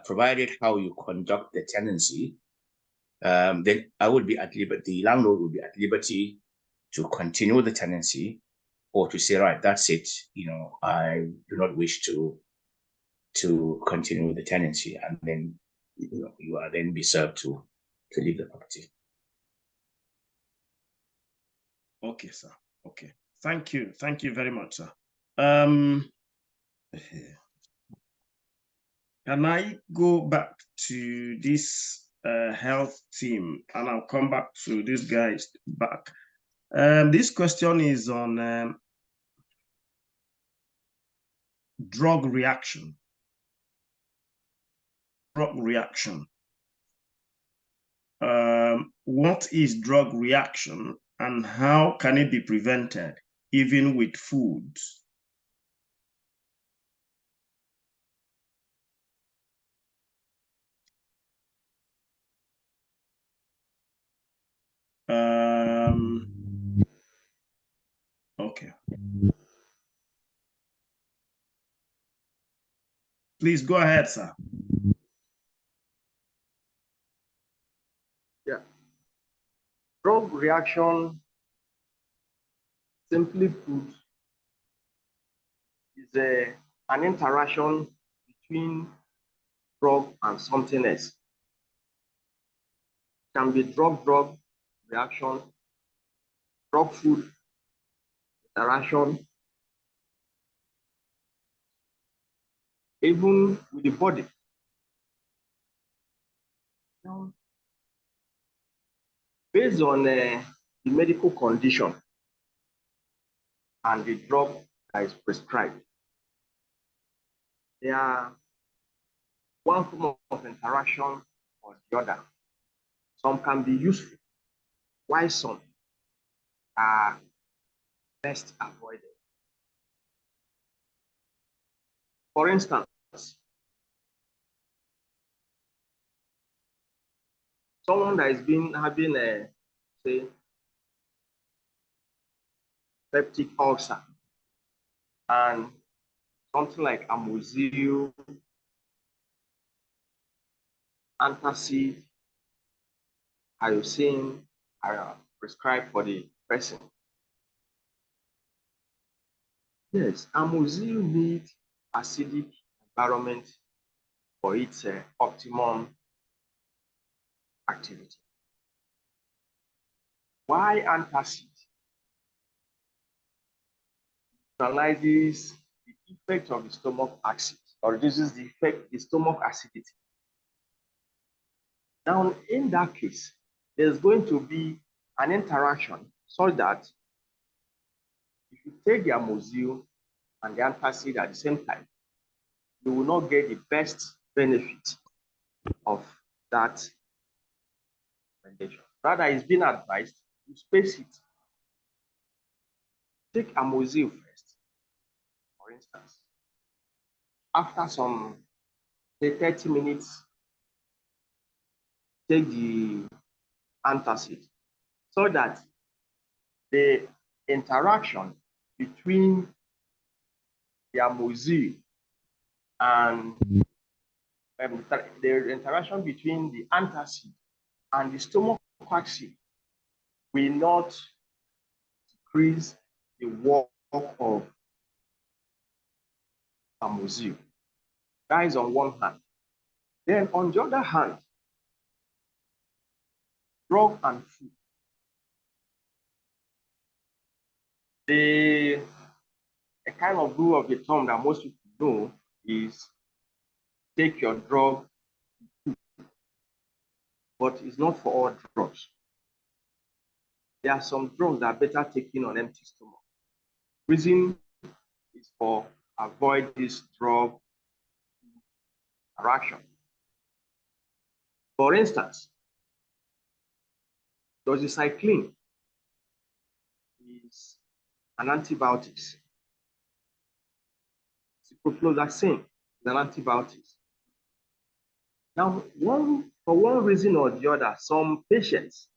provided how you conduct the tenancy, then I would be at liberty, the landlord will be at liberty to continue the tenancy, or to say, right, that's it, I do not wish to continue the tenancy, and then you are then be served to leave the property. Okay, sir. Okay. Thank you. Thank you very much, sir. Can I go back to this health team, and I'll come back to these guys back. This question is on drug reaction. Drug reaction. What is drug reaction, and how can it be prevented, even with foods? Okay. Please go ahead, sir. Yeah. Drug reaction, simply put, is an interaction between drug and something else. It can be drug reaction, drug food interaction, even with the body. Now, based on the medical condition and the drug that is prescribed, there are one form of interaction or the other. Some can be useful, while some are best avoided. For instance, someone that has been having a, say, peptic ulcer and something like amoxicillin, antacid, hyoscine are prescribed for the person. Yes, amoxicillin needs acidic environment for its optimum activity. Why antacid neutralizes the effect of the stomach acid, or reduces the effect, the stomach acidity. Now, in that case, there's going to be an interaction so that if you take the amoxicillin and the antacid at the same time, you will not get the best benefit of that recommendation. Rather, it's been advised to space it. Take amoxicillin first, for instance. After some, say, 30 minutes, take the antacid, so that the interaction between the amoxicillin and the interaction between the antacid and the stomach acid will not decrease the work of amoxicillin. That is on one hand. Then on the other hand, drug and food. A kind of rule of the thumb that most people know is take your drug, but it's not for all drugs. There are some drugs that are better taken on empty stomach. Reason is for avoid this drug interaction. For instance, doxycycline is an antibiotic. Ciprofloxacin is an antibiotic. Now, for one reason or the other, some patients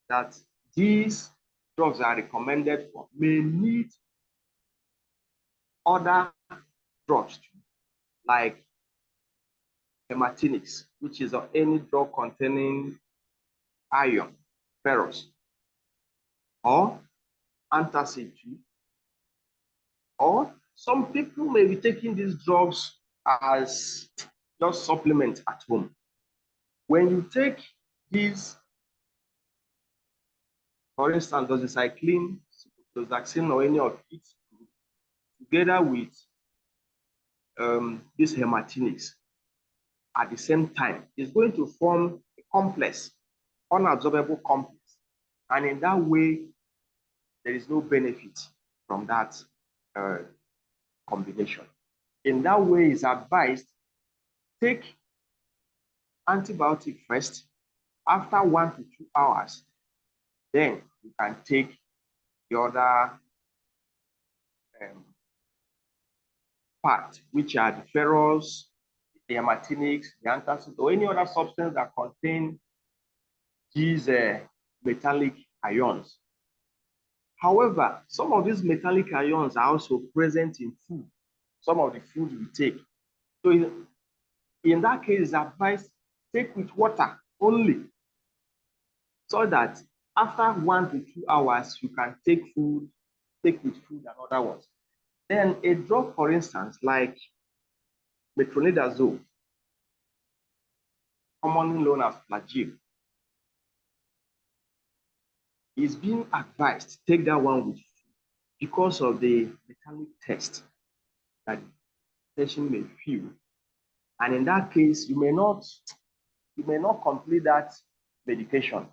that these drugs are recommended for may need other drugs like hematinics, which is any drug containing iron, ferrous, or antacid, or some people may be taking these drugs as just supplements at home. When you take these, for instance, doxycycline, ciprofloxacin, or any of it together with these hematinics at the same time, it's going to form a complex, unabsorbable complex. And in that way, there is no benefit from that combination. In that way, it's advised, take antibiotic first. After 1 to 2 hours, then you can take the other part, which are the ferrous, the hematinics, the antacid, or any other substance that contain these metallic ions. However, some of these metallic ions are also present in food, some of the food we take. So in that case, it's advised, take with water only, so that after 1 to 2 hours, you can take with food and other ones. Then a drug, for instance, like metronidazole, commonly known as Flagyl, is being advised, take that one with food because of the metallic taste that the patient may feel. And in that case, you may not complete that medication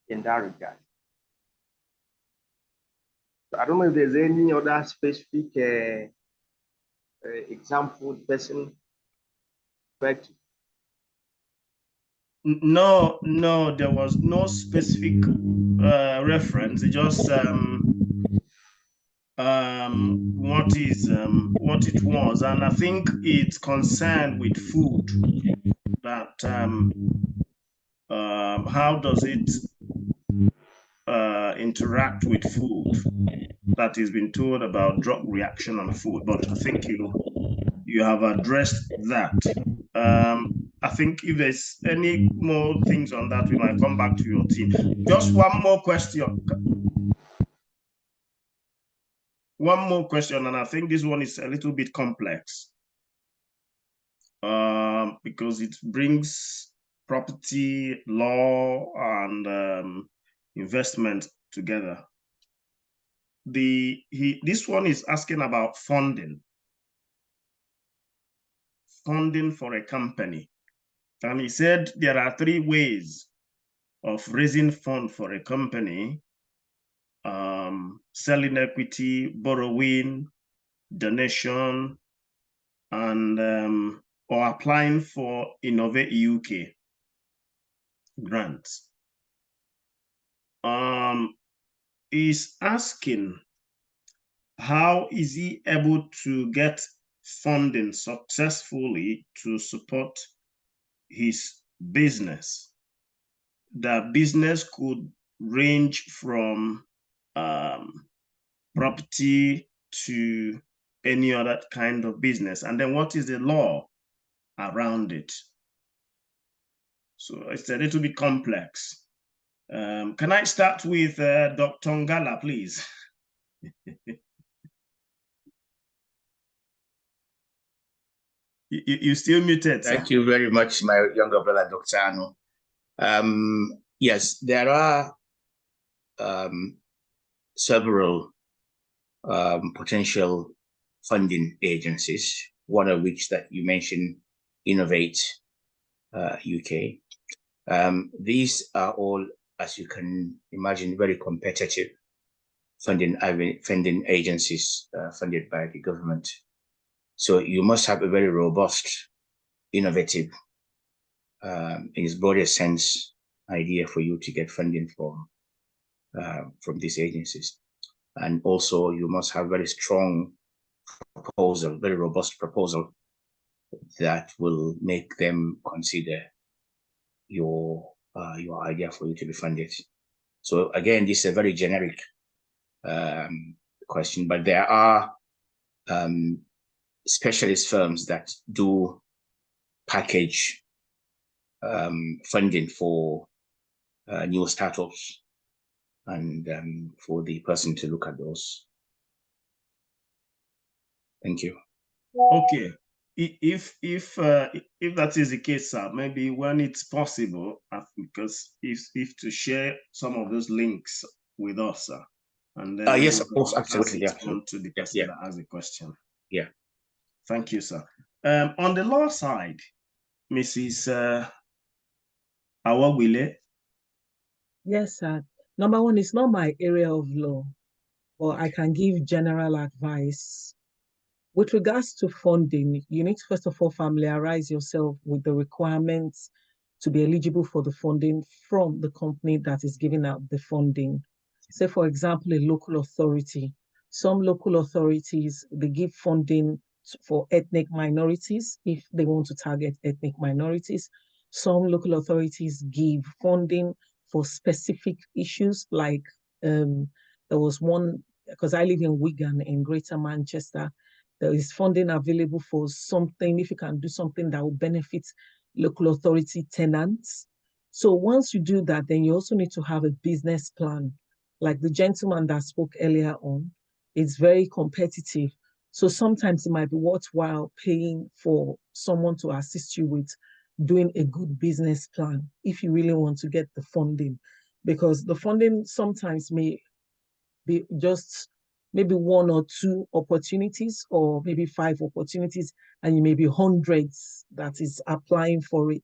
in that regard. So I don't know if there's any other specific example the person expect. No, there was no specific reference. It just what it was, and I think it's concerned with food. That how does it interact with food? That is been told about drug reaction on food, but I think you have addressed that. I think if there's any more things on that, we might come back to your team. Just one more question. One more question, and I think this one is a little bit complex because it brings property law and investment together. This one is asking about funding for a company. And he said there are 3 ways of raising funds for a company: selling equity, borrowing, donation, and or applying for Innovate UK grants. He's asking, how is he able to get funding successfully to support his business? The business could range from property to any other kind of business. And then what is the law around it? So it's a little bit complex. Can I start with Dr. Ngala, please? You still muted, sir. Thank you very much, my younger brother, Dr. Ano. Yes, there are several potential funding agencies, one of which that you mentioned, Innovate UK. These are all, as you can imagine, very competitive funding agencies funded by the government. So you must have a very robust, innovative, in its broadest sense, idea for you to get funding from these agencies. And also you must have very strong proposal, very robust proposal that will make them consider your idea for you to be funded. So again, this is a very generic question, but there are specialist firms that do package funding for new startups, and for the person to look at those. Thank you. Okay. If that is the case, sir, maybe when it's possible, because if to share some of those links with us, sir, and then Yes, of course, absolutely. pass it on to the person that has a question. Yeah. Thank you, sir. On the law side, Mrs. Awawile. Yes, sir. Number one, it's not my area of law, but I can give general advice. With regards to funding, you need to first of all familiarize yourself with the requirements to be eligible for the funding from the company that is giving out the funding. Say, for example, a local authority. Some local authorities, they give funding for ethnic minorities if they want to target ethnic minorities. Some local authorities give funding for specific issues, like there was one, because I live in Wigan in Greater Manchester, there is funding available for something, if you can do something that will benefit local authority tenants. So once you do that, then you also need to have a business plan. Like the gentleman that spoke earlier on, it's very competitive. So sometimes it might be worthwhile paying for someone to assist you with doing a good business plan if you really want to get the funding. Because the funding sometimes may be just maybe one or two opportunities, or maybe 5 opportunities, and you may be hundreds that is applying for it.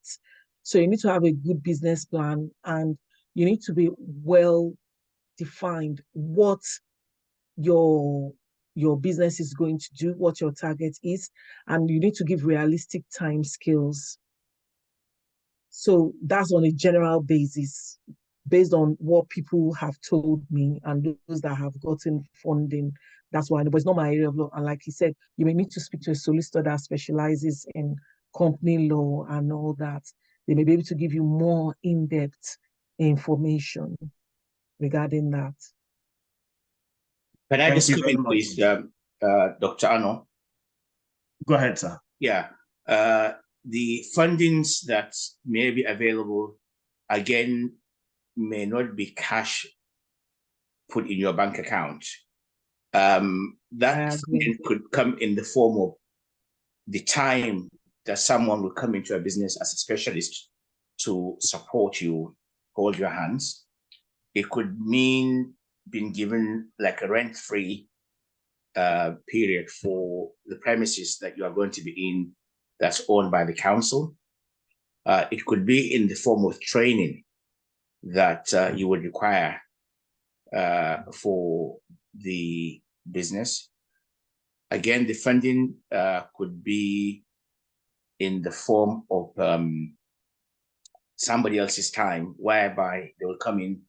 So you need to have a good business plan, and you need to be well defined what your business is going to do, what your target is, and you need to give realistic time scales. So that's on a general basis, based on what people have told me and those that have gotten funding. That's why, but it's not my area of law. And like he said, you may need to speak to a solicitor that specializes in company law and all that. They may be able to give you more in-depth information regarding that. Can I just Thank you come very in, much. please, Dr. Ano? Go ahead, sir. Yeah. The fundings that may be available, again, may not be cash put in your bank account. That funding could come in the form of the time that someone will come into a business as a specialist to support you, hold your hands. It could mean being given like a rent-free period for the premises that you are going to be in that's owned by the council. It could be in the form of training that you would require for the business. Again, the funding could be in the form of somebody else's time, whereby they will come in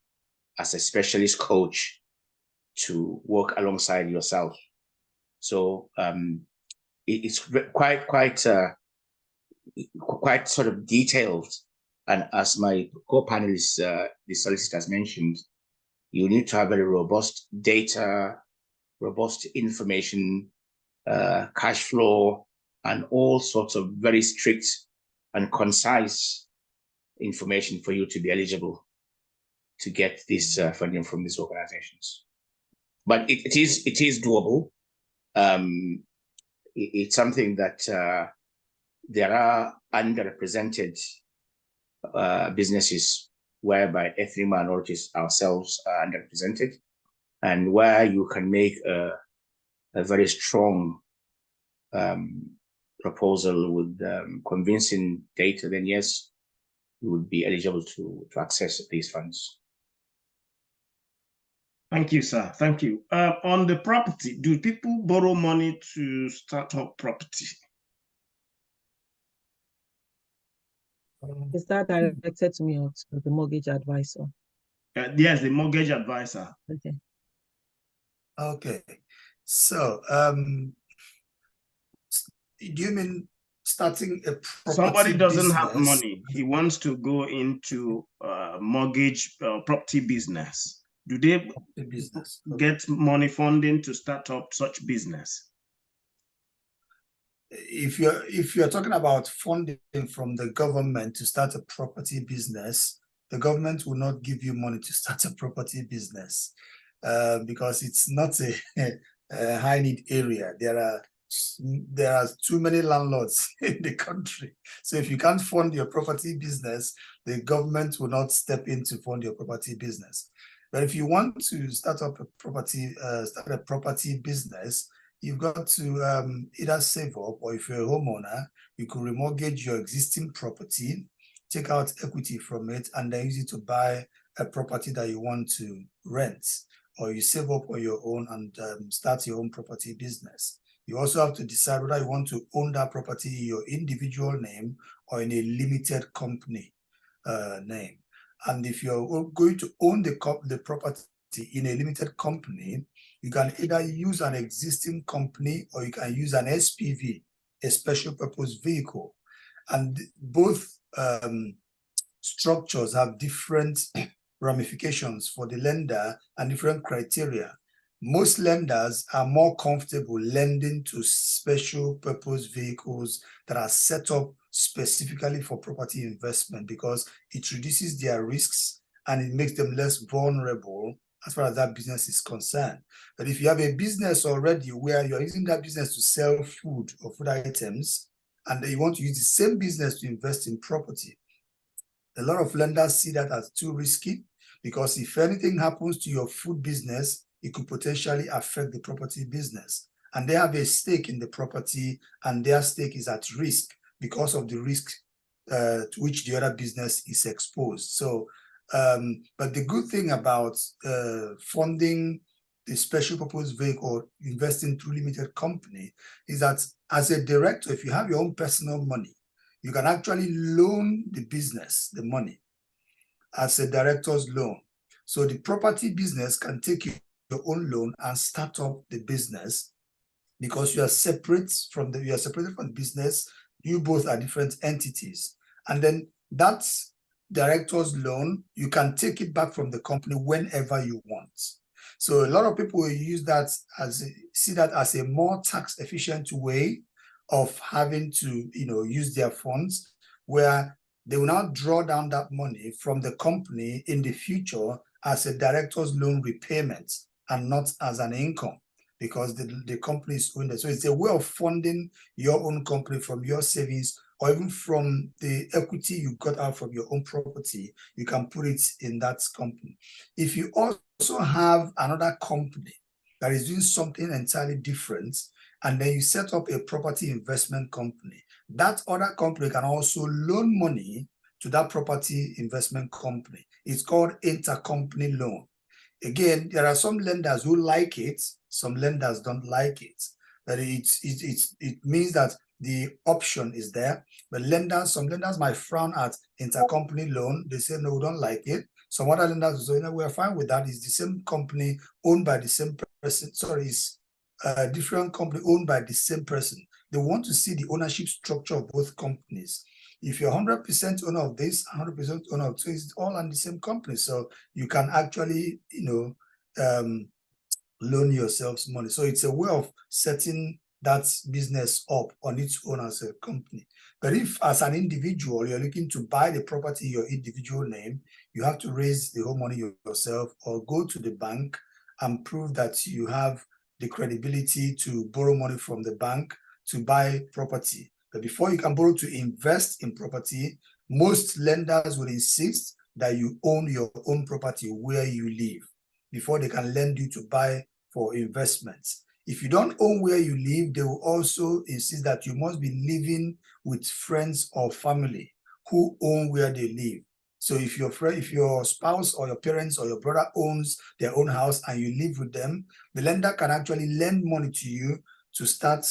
as a specialist coach to work alongside yourself. So it's quite sort of detailed. And as my co-panelists, the solicitors mentioned, you need to have very robust data, robust information, cash flow, and all sorts of very strict and concise information for you to be eligible to get this funding from these organizations. But it is doable. It's something that there are underrepresented businesses whereby ethnic minorities ourselves are underrepresented, and where you can make a very strong proposal with convincing data, then yes, you would be eligible to access these funds. Thank you, sir. Thank you. On the property, do people borrow money to start up property? Is that directed to me or to the mortgage advisor? Yes, the mortgage advisor. Okay. Okay. So, do you mean starting a property Somebody doesn't business? have money. He wants to go into mortgage property business. Do they get money funding to start up such business? If you're talking about funding from the government to start a property business, the government will not give you money to start a property business because it's not a high need area. There are too many landlords in the country. So if you can't fund your property business, the government will not step in to fund your property business. But if you want to start up a property business, you've got to either save up, or if you're a homeowner, you could remortgage your existing property, take out equity from it, and then use it to buy a property that you want to rent, or you save up on your own and start your own property business. You also have to decide whether you want to own that property in your individual name or in a limited company name. And if you're going to own the property in a limited company, you can either use an existing company or you can use an SPV, a special purpose vehicle. And both structures have different ramifications for the lender and different criteria. Most lenders are more comfortable lending to special purpose vehicles that are set up specifically for property investment because it reduces their risks and it makes them less vulnerable as far as that business is concerned. But if you have a business already where you're using that business to sell food or food items, and you want to use the same business to invest in property, a lot of lenders see that as too risky because if anything happens to your food business, it could potentially affect the property business. And they have a stake in the property and their stake is at risk because of the risk to which the other business is exposed. So, but the good thing about funding the special purpose vehicle, investing through limited company, is that as a director, if you have your own personal money, you can actually loan the business the money as a director's loan. So the property business can take your own loan and start up the business because you are separated from the business. You both are different entities. And then that director's loan, you can take it back from the company whenever you want. So a lot of people will use that see that as a more tax efficient way of having to, use their funds, where they will now draw down that money from the company in the future as a director's loan repayment and not as an income because the company is owned. So it's a way of funding your own company from your savings or even from the equity you got out from your own property. You can put it in that company. If you also have another company that is doing something entirely different, and then you set up a property investment company, that other company can also loan money to that property investment company. It's called intercompany loan. Again, there are some lenders who like it, some lenders don't like it. But it means that the option is there. But some lenders might frown at intercompany loan. They say, no, we don't like it. Some other lenders will say, no, we're fine with that. It's the same company owned by the same person. Sorry, it's a different company owned by the same person. They want to see the ownership structure of both companies. If you're 100% owner of this, 100% owner of this, it's all on the same company. So you can actually, loan yourselves money. So it's a way of setting that business up on its own as a company. But if as an individual, you're looking to buy the property in your individual name, you have to raise the whole money yourself or go to the bank and prove that you have the credibility to borrow money from the bank to buy property. But before you can borrow to invest in property, most lenders will insist that you own your own property where you live before they can lend you to buy for investments. If you don't own where you live, they will also insist that you must be living with friends or family who own where they live. So if your spouse or your parents or your brother owns their own house and you live with them, the lender can actually lend money to you to start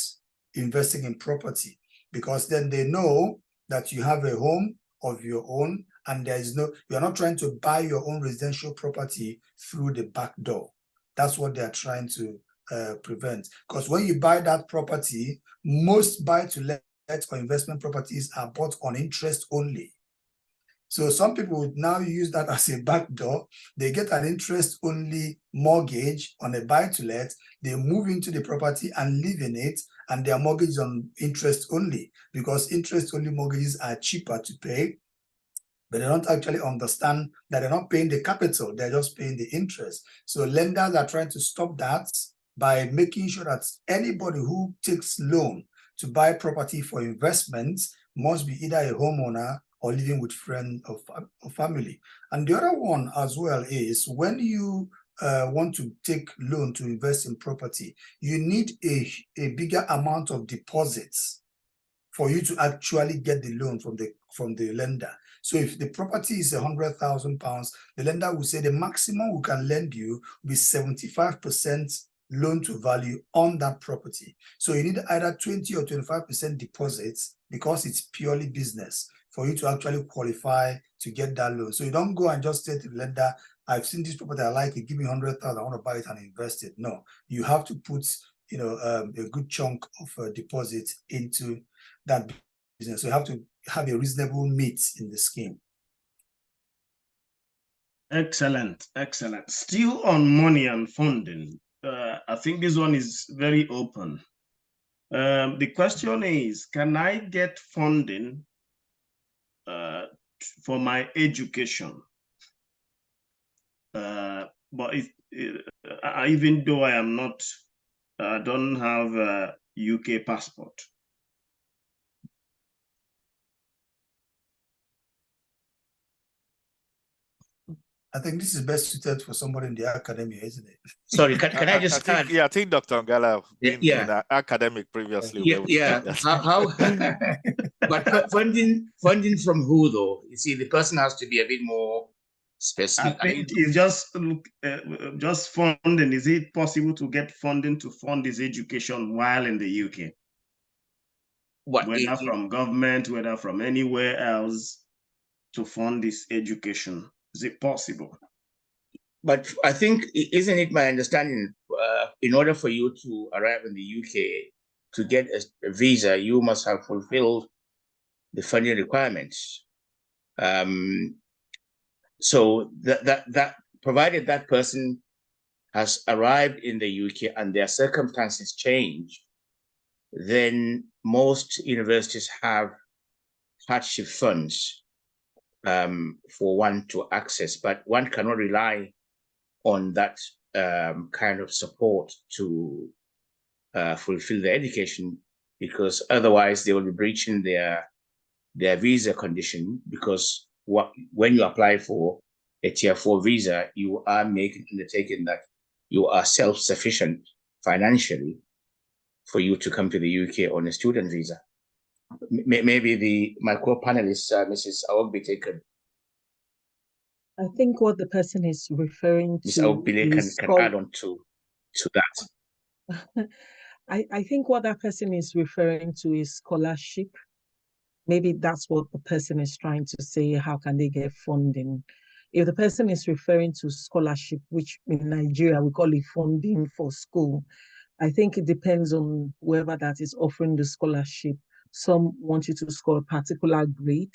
investing in property, because then they know that you have a home of your own and you're not trying to buy your own residential property through the back door. That's what they're trying to prevent. Because when you buy that property, most buy-to-let or investment properties are bought on interest only. So some people would now use that as a backdoor. They get an interest-only mortgage on a buy-to-let. They move into the property and live in it, and their mortgage is on interest only, because interest-only mortgages are cheaper to pay. But they don't actually understand that they're not paying the capital, they're just paying the interest. So lenders are trying to stop that by making sure that anybody who takes loan to buy property for investment must be either a homeowner or living with friends or family. And the other one as well is, when you want to take loan to invest in property, you need a bigger amount of deposits for you to actually get the loan from the lender. So if the property is £100,000, the lender will say the maximum we can lend you will be 75% loan to value on that property. So you need either 20 or 25% deposits, because it's purely business, for you to actually qualify to get that loan. So you don't go and just say to the lender, I've seen this property, I like it, give me 100,000, I want to buy it and invest it. No, you have to put a good chunk of deposit into that business. So you have to have a reasonable meet in the scheme. Excellent, excellent. Still on money and funding, I think this one is very open. The question is, can I get funding for my education? But even though I am not, don't have a UK passport. I think this is best suited for somebody in the academia, isn't it? Sorry, can I just add? Yeah, I think Dr. Ngala been in academic previously. How but funding from who though? You see, the person has to be a bit more specific. I think it's just funding. Is it possible to get funding to fund his education while in the UK? Whether from government, whether from anywhere else, to fund this education? Is it possible? But I think, isn't it my understanding, in order for you to arrive in the UK to get a visa, you must have fulfilled the funding requirements. So that provided that person has arrived in the UK and their circumstances change, then most universities have hardship funds for one to access, but one cannot rely on that kind of support to fulfill their education, because otherwise they will be breaching their visa condition, because when you apply for a Tier 4 visa, you are undertaking that you are self-sufficient financially for you to come to the UK on a student visa. Maybe my co-panelist, Mrs. Awogbite, could. I think what the person is referring to. Ms. Awogbite can add on to that. I think what that person is referring to is scholarship. Maybe that's what the person is trying to say. How can they get funding? If the person is referring to scholarship, which in Nigeria we call it funding for school, I think it depends on whoever that is offering the scholarship. Some want you to score a particular grade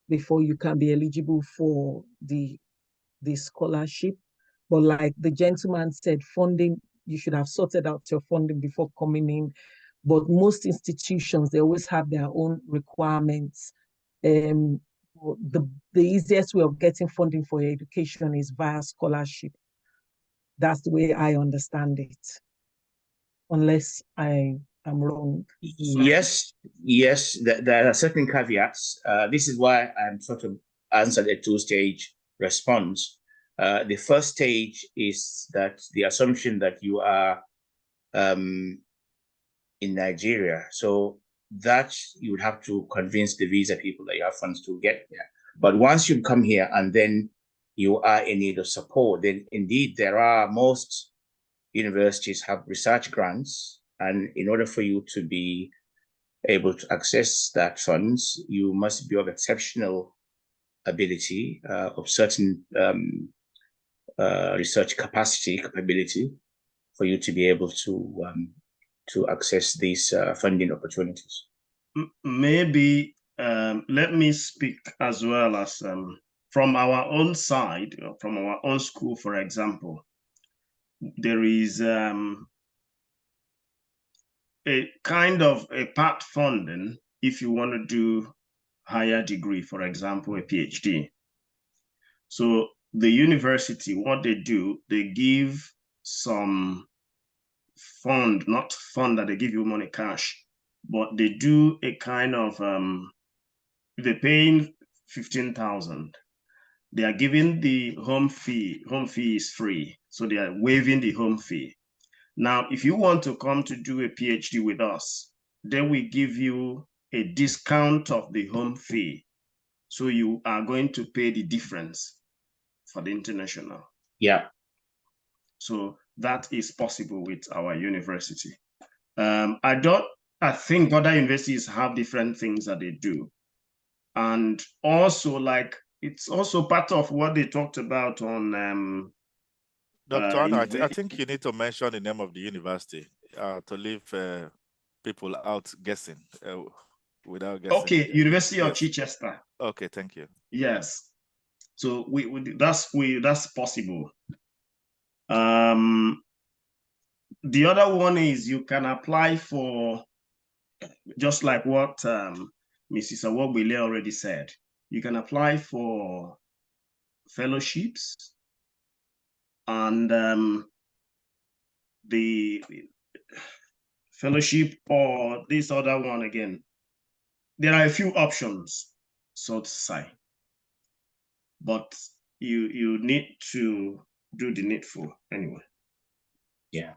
before you can be eligible for the scholarship. But like the gentleman said, funding, you should have sorted out your funding before coming in. But most institutions, they always have their own requirements. The easiest way of getting funding for your education is via scholarship. That's the way I understand it, unless I am wrong. Yes, there are certain caveats. This is why I'm sort of answered a two-stage response. The first stage is that the assumption that you are in Nigeria, so that you would have to convince the visa people that you have funds to get there. But once you come here and then you are in need of support, then indeed most universities have research grants, and in order for you to be able to access that funds, you must be of exceptional ability, of certain research capability, for you to be able to access these funding opportunities. Maybe let me speak as well as from our own side, from our own school, for example. There is a kind of a part funding if you want to do higher degree, for example, a PhD. So the university, what they do, they give some fund, not fund that they give you money cash, but they do a kind of, they're paying 15,000. They are giving the home fee. Home fee is free. So they are waiving the home fee. Now, if you want to come to do a PhD with us, then we give you a discount of the home fee. So you are going to pay the difference for the international. Yeah. So that is possible with our university. I think other universities have different things that they do. And also, like, it's also part of what they talked about on Dr. Anna, I think you need to mention the name of the university to leave people out guessing without guessing. Okay, University of Chichester. Okay, thank you. Yes, so that's possible. The other one is you can apply for, just like what Mrs. Awogbile already said, you can apply for fellowships, and the fellowship or this other one again. There are a few options, so to say, but you need to do the needful anyway. Yeah,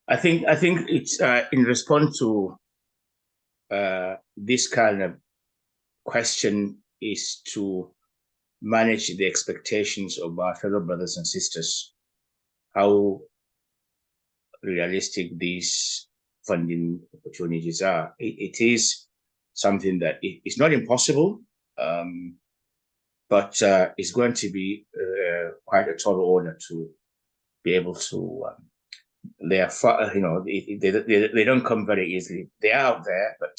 I think it's in response to this kind of question is to manage the expectations of our fellow brothers and sisters, how realistic these funding opportunities are. It is something that is not impossible, but it's going to be quite a tall order to be able to. They are far, they don't come very easily. They are out there, but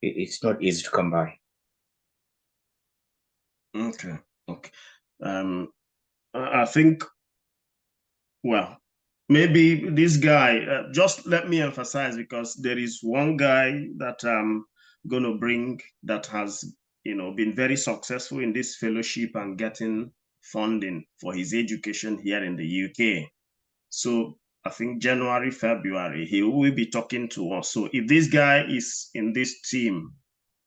it's not easy to come by. Okay. I think, well, maybe this guy, just let me emphasize, because there is one guy that I'm going to bring that has, been very successful in this fellowship and getting funding for his education here in the UK. So I think January, February, he will be talking to us. So if this guy is in this team,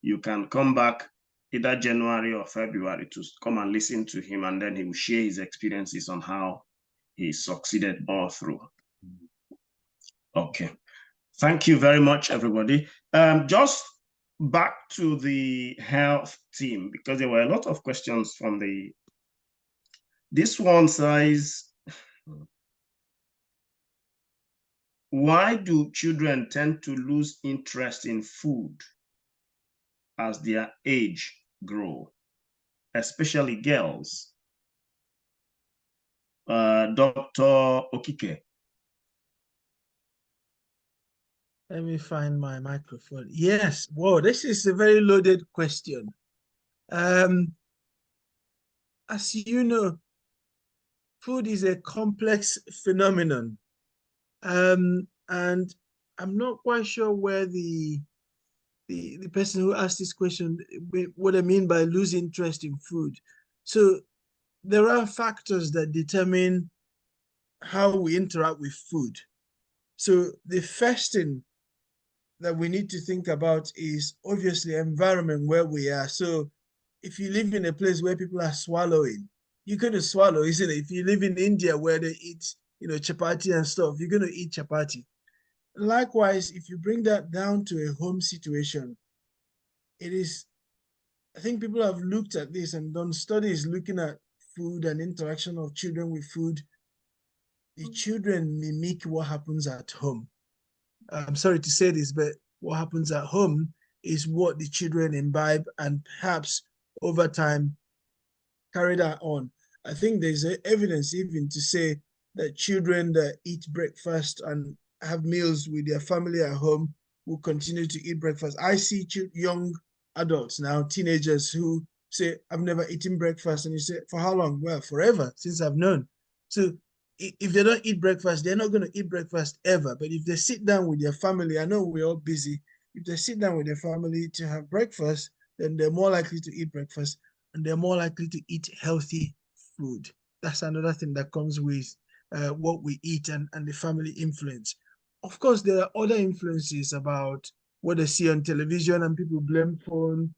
you can come back either January or February to come and listen to him, and then he will share his experiences on how he succeeded all through. Okay. Thank you very much, everybody. Just back to the health team, because there were a lot of questions from this one says, why do children tend to lose interest in food as their age grow, especially girls? Dr. Okike. Let me find my microphone. Yes, whoa, this is a very loaded question. As you know, food is a complex phenomenon. And I'm not quite sure where the person who asked this question, what I mean by lose interest in food. So there are factors that determine how we interact with food. So the first thing that we need to think about is obviously environment where we are. So if you live in a place where people are swallowing, you're going to swallow, isn't it? If you live in India where they eat, chapati and stuff, you're going to eat chapati. Likewise, if you bring that down to a home situation, it is I think people have looked at this and done studies looking at food and interaction of children with food. The children mimic what happens at home. I'm sorry to say this, but what happens at home is what the children imbibe and perhaps over time carry that on. I think there's evidence even to say that children that eat breakfast and have meals with their family at home will continue to eat breakfast. I see young adults now, teenagers who say, I've never eaten breakfast. And you say, for how long? Well, forever, since I've known. So if they don't eat breakfast, they're not going to eat breakfast ever. But if they sit down with their family, I know we're all busy. If they sit down with their family to have breakfast, then they're more likely to eat breakfast and they're more likely to eat healthy food. That's another thing that comes with what we eat and the family influence. Of course, there are other influences about what they see on television, and people blame phone,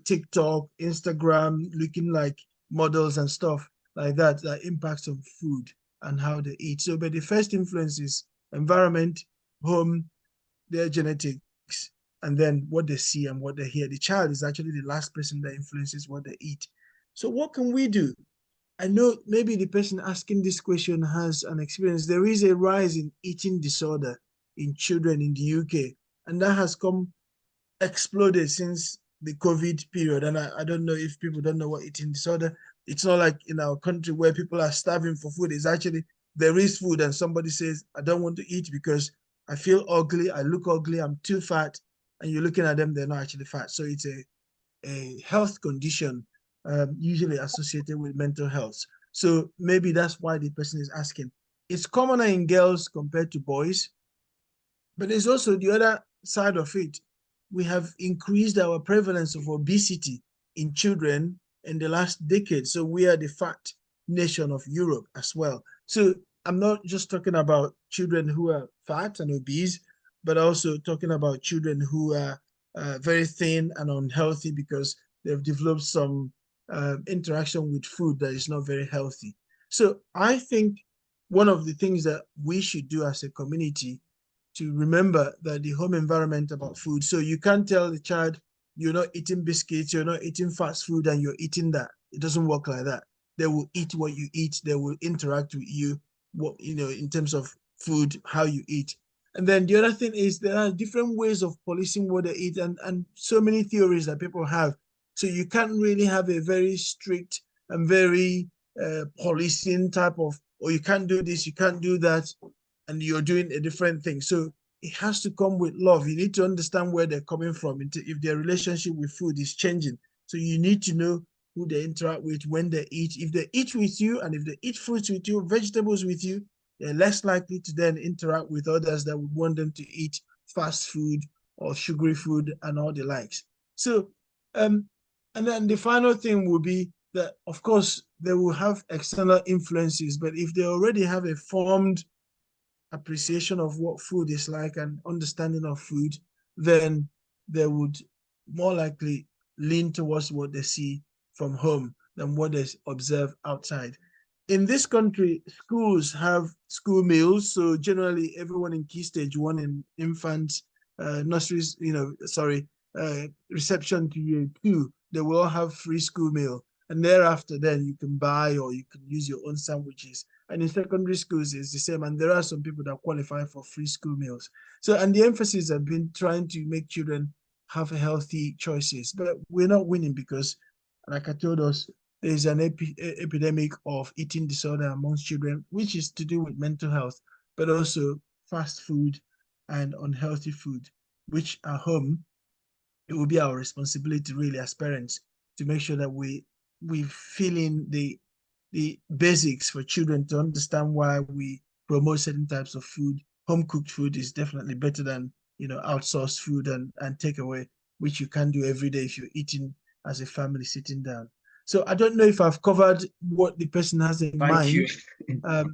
TikTok, Instagram, looking like models and stuff like that impacts on food and how they eat. So, but the first influence is environment, home, their genetics, and then what they see and what they hear. The child is actually the last person that influences what they eat. So what can we do? I know maybe the person asking this question has an experience. There is a rise in eating disorder in children in the UK, and that has exploded since the COVID period. And I don't know if people don't know what eating disorder. It's not like in our country where people are starving for food. It's actually, there is food and somebody says, I don't want to eat because I feel ugly, I look ugly, I'm too fat. And you're looking at them, they're not actually fat. So it's a health condition usually associated with mental health. So maybe that's why the person is asking. It's commoner in girls compared to boys, but there's also the other side of it. We have increased our prevalence of obesity in children in the last decade. So we are the fat nation of Europe as well. So I'm not just talking about children who are fat and obese, but also talking about children who are very thin and unhealthy because they've developed some interaction with food that is not very healthy. So I think one of the things that we should do as a community to remember that the home environment about food. So you can't tell the child you're not eating biscuits, you're not eating fast food, and you're eating that. It doesn't work like that. They will eat what you eat. They will interact with you, in terms of food, how you eat. And then the other thing is there are different ways of policing what they eat, and so many theories that people have. So you can't really have a very strict and very policing type of, or you can't do this, you can't do that, and you're doing a different thing. So it has to come with love. You need to understand where they're coming from, if their relationship with food is changing. So you need to know who they interact with, when they eat. If they eat with you, and if they eat fruits with you, vegetables with you, they're less likely to then interact with others that would want them to eat fast food or sugary food and all the likes. So, and then the final thing will be that, of course, they will have external influences, but if they already have a formed appreciation of what food is like and understanding of food, then they would more likely lean towards what they see from home than what they observe outside. In this country, schools have school meals. So generally everyone in key stage 1 in infants, nurseries, reception to year 2, they will all have free school meal. And thereafter, then you can buy or you can use your own sandwiches. And in secondary schools, it's the same. And there are some people that qualify for free school meals. So, and the emphasis have been trying to make children have healthy choices. But we're not winning because, like I told us, there's an epidemic of eating disorder amongst children, which is to do with mental health, but also fast food and unhealthy food, which at home, it will be our responsibility really as parents to make sure that we fill in the basics for children to understand why we promote certain types of food. Home cooked food is definitely better than outsourced food and takeaway, which you can't do every day if you're eating as a family sitting down. So I don't know if I've covered what the person has in mind. Thank you.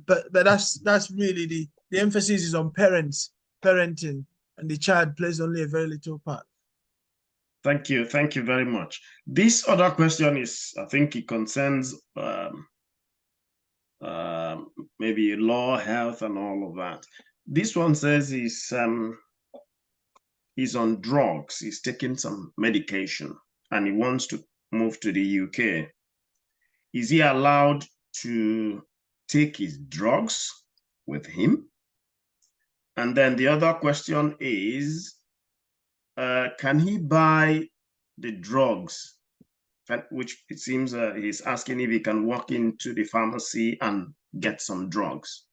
But that's really the emphasis is on parenting, and the child plays only a very little part. Thank you very much. This other question is, I think it concerns maybe law, health, and all of that. This one says he's on drugs. He's taking some medication, and he wants to move to the UK, is he allowed to take his drugs with him? And then the other question is, can he buy the drugs? Which it seems he's asking if he can walk into the pharmacy and get some drugs.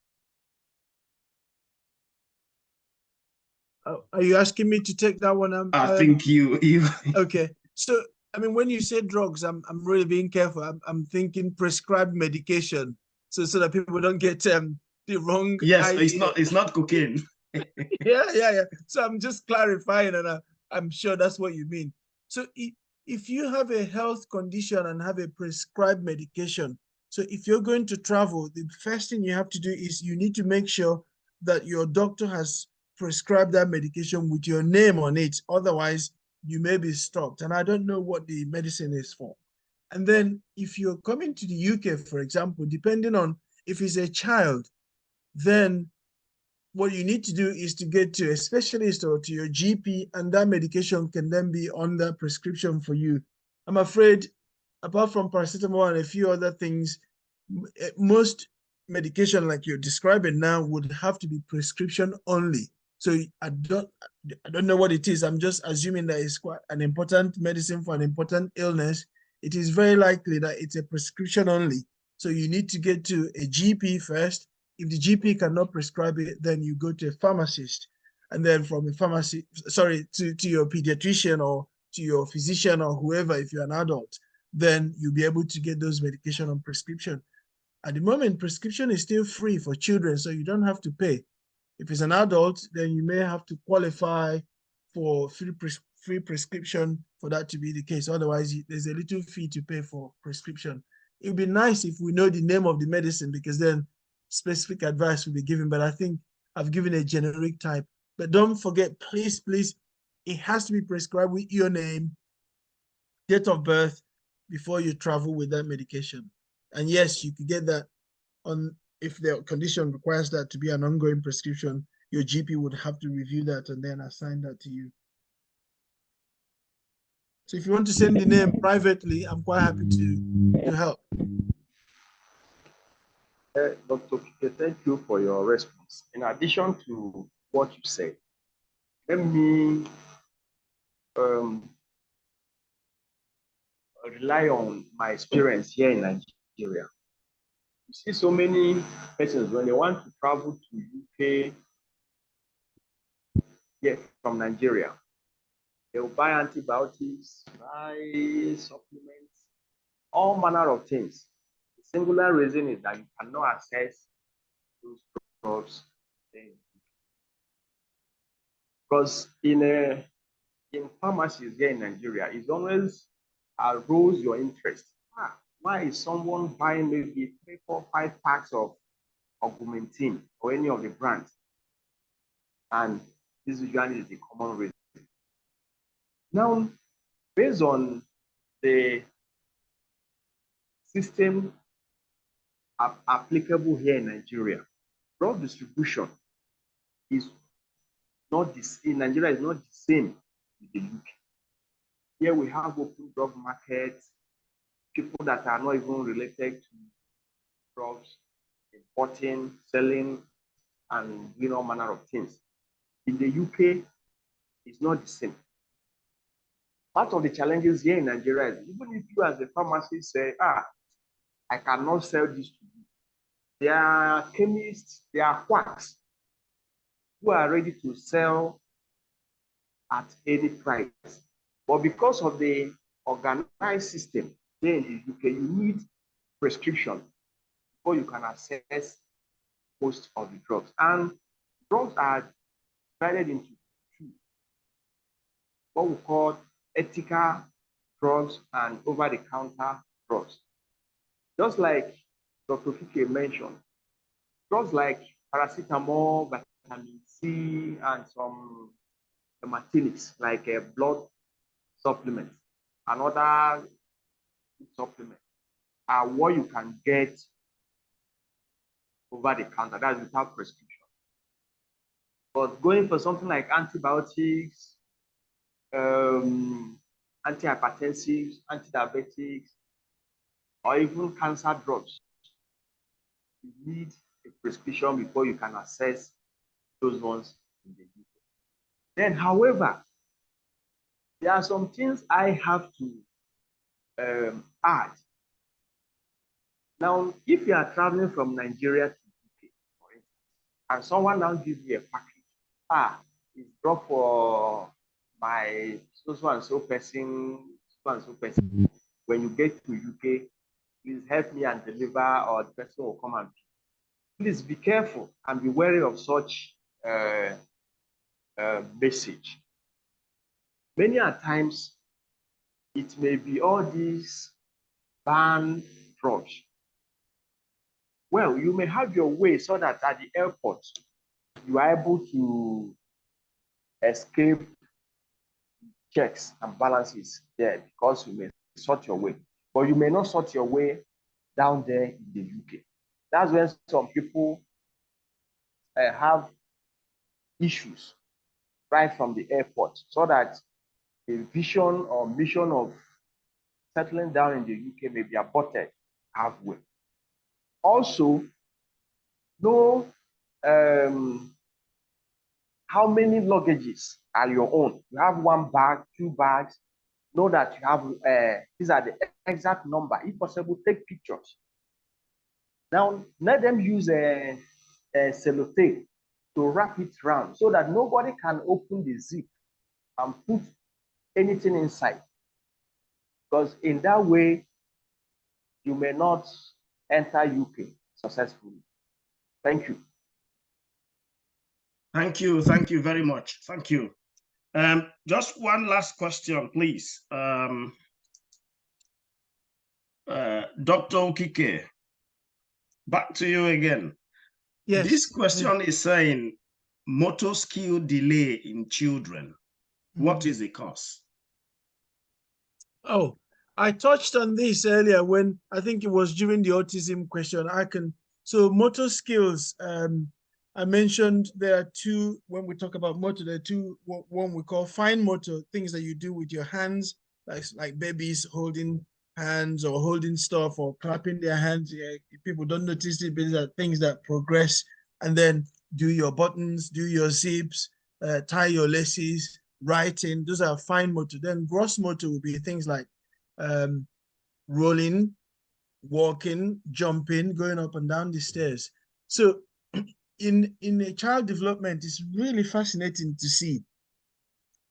Are you asking me to take that one? I think you. Okay. So, I mean, when you say drugs, I'm really being careful. I'm thinking prescribed medication, so that people don't get the wrong Yes, idea. it's not cocaine. Yeah. So I'm just clarifying, and I'm sure that's what you mean. So if you have a health condition and have a prescribed medication, so if you're going to travel, the first thing you have to do is you need to make sure that your doctor has prescribed that medication with your name on it. Otherwise, you may be stopped. And I don't know what the medicine is for. And then if you're coming to the UK, for example, depending on if it's a child, then what you need to do is to get to a specialist or to your GP, and that medication can then be under prescription for you. I'm afraid, apart from paracetamol and a few other things, most medication like you're describing now would have to be prescription only. So I don't know what it is. I'm just assuming that it's quite an important medicine for an important illness. It is very likely that it's a prescription only. So you need to get to a GP first. If the GP cannot prescribe it, then you go to a pharmacist. And then from a pharmacy, to your pediatrician or to your physician or whoever, if you're an adult, then you'll be able to get those medication on prescription. At the moment, prescription is still free for children, so you don't have to pay. If it's an adult, then you may have to qualify for free prescription for that to be the case. Otherwise, there's a little fee to pay for prescription. It would be nice if we know the name of the medicine, because then specific advice will be given. But I think I've given a generic type. But don't forget, please, it has to be prescribed with your name, date of birth, before you travel with that medication. And yes, you could get that on, if the condition requires that to be an ongoing prescription, your GP would have to review that and then assign that to you. So if you want to send the name privately, I'm quite happy to help. Dr. Kike, thank you for your response. In addition to what you said, let me rely on my experience here in Nigeria. You see so many persons, when they want to travel to UK from Nigeria, they will buy antibiotics, buy supplements, all manner of things. The singular reason is that you cannot access those drugs. Because in pharmacies here in Nigeria, it always arouse your interest. Why is someone buying maybe 3, 4, 5 packs of Augmentin or any of the brands? And this usually is the common reason. Now, based on the system applicable here in Nigeria, drug distribution is not in Nigeria is not the same with the UK. Here we have open drug markets, people that are not even related to drugs, importing, selling, and all manner of things. In the UK, it's not the same. Part of the challenges here in Nigeria is, even if you as a pharmacist say, I cannot sell this to you, there are chemists, there are quacks who are ready to sell at any price. But because of the organized system here in the UK, you need prescription before you can access most of the drugs. And drugs are divided into 2. What we call ethical drugs and over-the-counter drugs. Just like Dr. Kike mentioned, drugs like paracetamol, vitamin C, and some hematinics, like a blood supplement and other supplements, are what you can get over the counter. That's without prescription. But going for something like antibiotics, antihypertensives, antidiabetics, or even cancer drugs, you need a prescription before you can access those ones in the UK. Then, however, there are some things I have to add. Now, if you are traveling from Nigeria to UK, for instance, and someone now gives you a package, it's dropped for my so and so person, when you get to UK, please help me and deliver, or the person will come and pick. Please be careful and be wary of such message. Many a times, it may be all these banned drugs. Well, you may have your way so that at the airport, you are able to escape checks and balances there because you may sort your way, but you may not sort your way down there in the UK. That's when some people have issues right from the airport, so that the vision or mission of settling down in the UK may be aborted halfway. Also, know how many luggages are your own. You have one bag, two bags. Know that you have these are the exact number. If possible, take pictures. Now, let them use a sellotape to wrap it around so that nobody can open the zip and put anything inside. Because in that way, you may not enter UK successfully. Thank you. Thank you very much. Thank you. Just one last question, please. Dr. Okike, back to you again. Yes. This question is saying motor skill delay in children. What is the cause? Oh, I touched on this earlier when I think it was during the autism question. So motor skills, I mentioned there are two, when we talk about motor, there are two, one we call fine motor, things that you do with your hands, like babies holding hands or holding stuff or clapping their hands. Yeah, people don't notice it, but these are things that progress. And then do your buttons, do your zips, tie your laces, writing. Those are fine motor. Then gross motor will be things like rolling, walking, jumping, going up and down the stairs. So in a child development, it's really fascinating to see.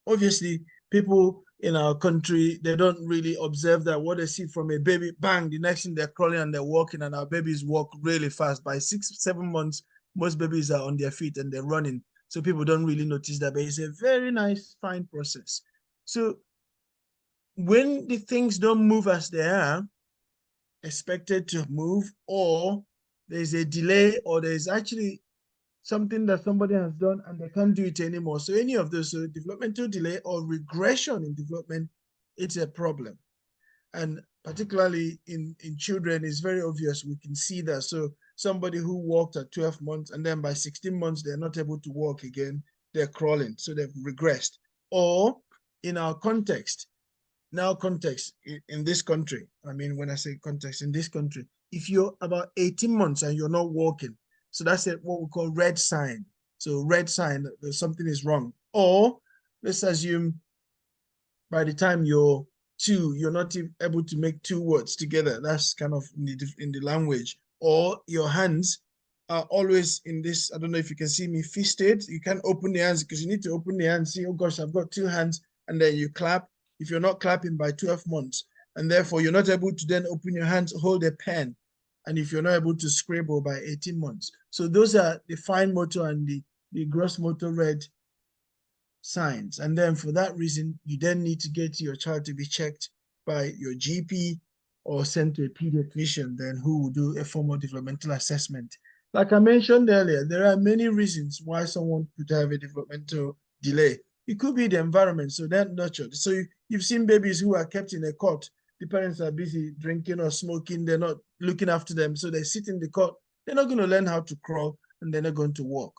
Obviously, people in our country, they don't really observe that. What they see from a baby, bang, the next thing they're crawling and they're walking, and our babies walk really fast. By 6-7 months, most babies are on their feet and they're running. So people don't really notice that, but it's a very nice, fine process. So when the things don't move as they are expected to move, or there's a delay, or there's actually something that somebody has done and they can't do it anymore. So any of those, so developmental delay or regression in development, it's a problem. And particularly in children, it's very obvious. We can see that. So somebody who walked at 12 months and then by 16 months, they're not able to walk again, they're crawling, so they've regressed. Or in our context, in this country, I mean, when I say context, in this country, if you're about 18 months and you're not walking, so that's what we call red sign. So red sign that something is wrong. Or let's assume by the time you're 2, you're not able to make 2 words together. That's kind of in the language. Or your hands are always in this, I don't know if you can see me, fisted. You can't open the hands because you need to open the hands, see, oh gosh, I've got 2 hands, and then you clap. If you're not clapping by 12 months, and therefore you're not able to then open your hands, hold a pen, and if you're not able to scribble by 18 months. So those are the fine motor and the gross motor red signs. And then for that reason, you then need to get your child to be checked by your GP or sent to a pediatrician, then who will do a formal developmental assessment. Like I mentioned earlier, there are many reasons why someone could have a developmental delay. It could be the environment, so they're nurtured. So you've seen babies who are kept in a cot. The parents are busy drinking or smoking. They're not looking after them. So they sit in the cot. They're not going to learn how to crawl and they're not going to walk.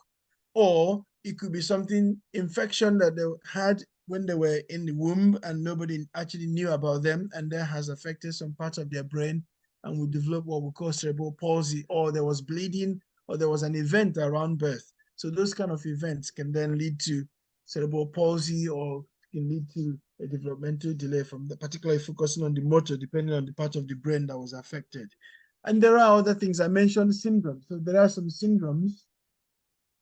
Or it could be something, infection that they had when they were in the womb and nobody actually knew about them, and that has affected some parts of their brain, and we develop what we call cerebral palsy, or there was bleeding, or there was an event around birth. So those kind of events can then lead to cerebral palsy, or can lead to a developmental delay from the particularly focusing on the motor, depending on the part of the brain that was affected. And there are other things. I mentioned syndromes. So there are some syndromes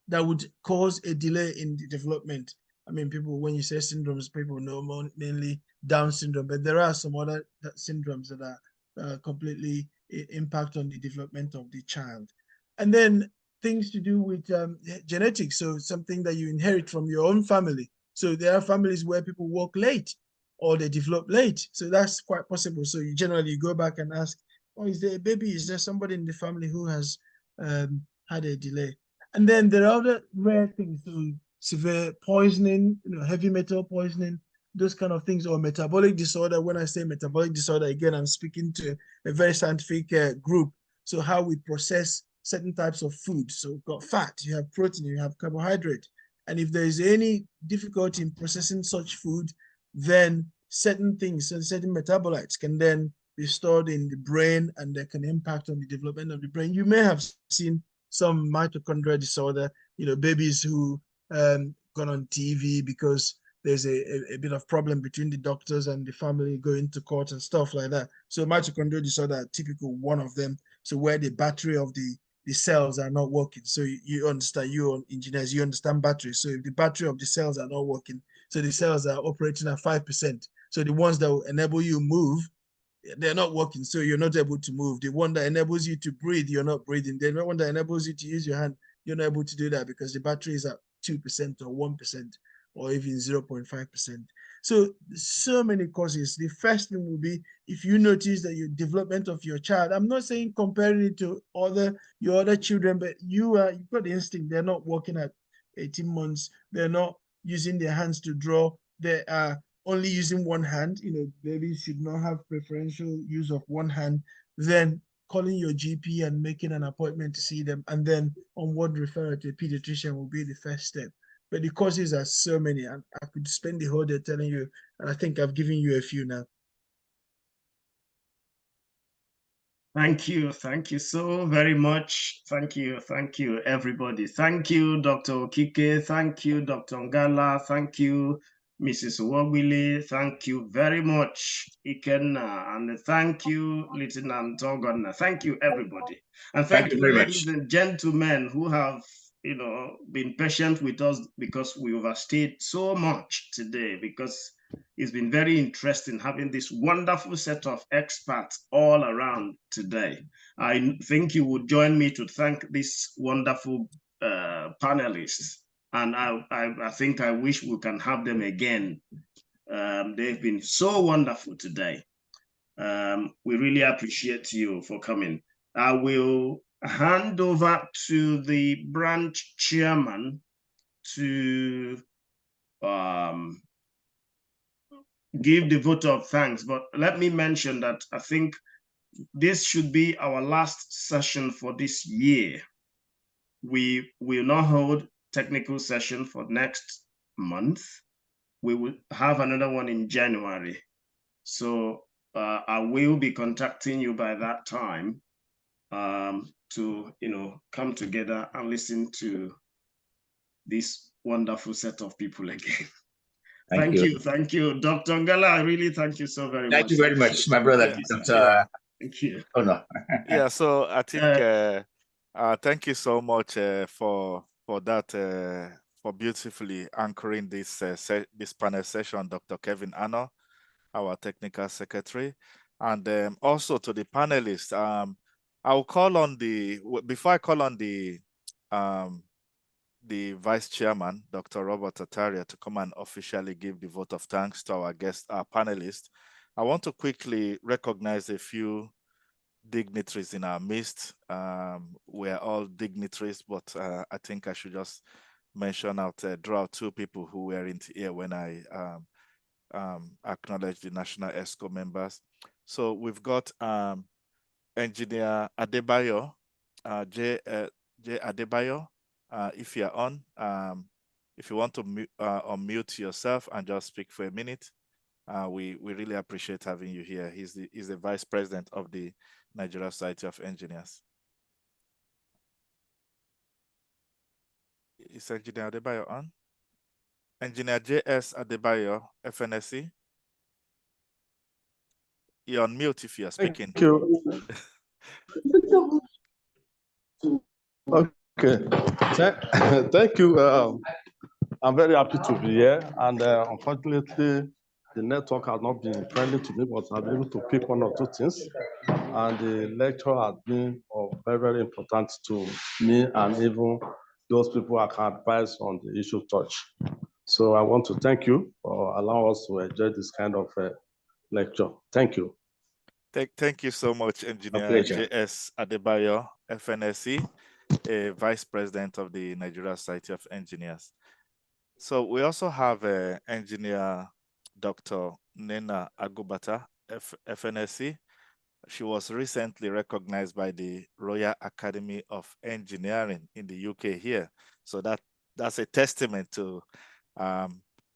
that would cause a delay in the development. I mean, people, when you say syndromes, people know mainly Down syndrome, but there are some other syndromes that are completely impact on the development of the child. And then things to do with genetics. So something that you inherit from your own family. So there are families where people work late or they develop late. So that's quite possible. So you generally go back and ask, oh, is there a baby? Is there somebody in the family who has had a delay? And then there are other rare things, so severe poisoning, heavy metal poisoning, those kind of things, or metabolic disorder. When I say metabolic disorder, again, I'm speaking to a very scientific group. So how we process certain types of food. So you've got fat, you have protein, you have carbohydrate. And if there is any difficulty in processing such food, then certain things, certain metabolites can then be stored in the brain, and they can impact on the development of the brain. You may have seen some mitochondrial disorder, babies who gone on TV because there's a bit of problem between the doctors and the family going to court and stuff like that. So mitochondrial disorder, typical one of them. So where the battery of the cells are not working. So you understand, you engineers, you understand batteries. So if the battery of the cells are not working, so the cells are operating at 5%. So the ones that will enable you move, they're not working, so you're not able to move. The one that enables you to breathe, you're not breathing. The one that enables you to use your hand, you're not able to do that because the battery is at 2% or 1% or even 0.5%. So many causes. The first thing will be if you notice that your development of your child, I'm not saying comparing it to your other children, but you've got the instinct. They're not working at 18 months. They're not using their hands to draw. They are only using one hand. Babies should not have preferential use of one hand. Then calling your GP and making an appointment to see them, and then onward referral to a pediatrician will be the first step. But the causes are so many, and I could spend the whole day telling you, and I think I've given you a few now. Thank you so very much. Thank you, everybody. Thank you, Dr. Okike. Thank you, Dr. Ngala. Thank you, Mrs. Wogwili. Thank you very much, Ikenna. And thank you, Lieutenant Ogonna. Thank you, everybody. And thank you, ladies and gentlemen who have been patient with us, because we overstayed so much today, because it's been very interesting having this wonderful set of experts all around today. I think you would join me to thank these wonderful panelists, and I think I wish we can have them again. They've been so wonderful today. We really appreciate you for coming. I will hand over to the branch chairman to give the vote of thanks. But let me mention that I think this should be our last session for this year. We will not hold technical session for next month. We will have another one in January. So I will be contacting you by that time to come together and listen to this wonderful set of people again. Thank you. Dr. Ngala, I really thank you so very much. Thank you very much, my brother. Thank you. Oh, no. Yeah, so I think thank you so much for that, for beautifully anchoring this this panel session, Dr. Kevin Anno, our technical secretary, and also to the panelists. I'll call on before I call on the vice chairman, Dr. Robert Ataria, to come and officially give the vote of thanks to our guest, our panelists. I want to quickly recognize a few dignitaries in our midst. We're all dignitaries, but I think I should just mention out, draw out two people who weren't here when I acknowledge the National ESCO members. So we've got Engineer Adebayo, J. Adebayo. If you're on, if you want to unmute yourself and just speak for a minute, we really appreciate having you here. He's the Vice President of the Nigeria Society of Engineers. Is Engineer Adebayo on? Engineer J.S. Adebayo, FNSE. You're on mute if you're speaking. Thank you. Okay. Thank you. I'm very happy to be here. And unfortunately, the network has not been friendly to me, but I've been able to pick one or two things. And the lecture has been very, very important to me and even those people I can advise on the issue touch. So I want to thank you for allowing us to enjoy this kind of lecture. Thank you. Thank you so much, Engineer J.S. Adebayo, FNSE, Vice President of the Nigeria Society of Engineers. So we also have Engineer Dr. Nena Agubata, FNSE. She was recently recognized by the Royal Academy of Engineering in the UK here. So that's a testament to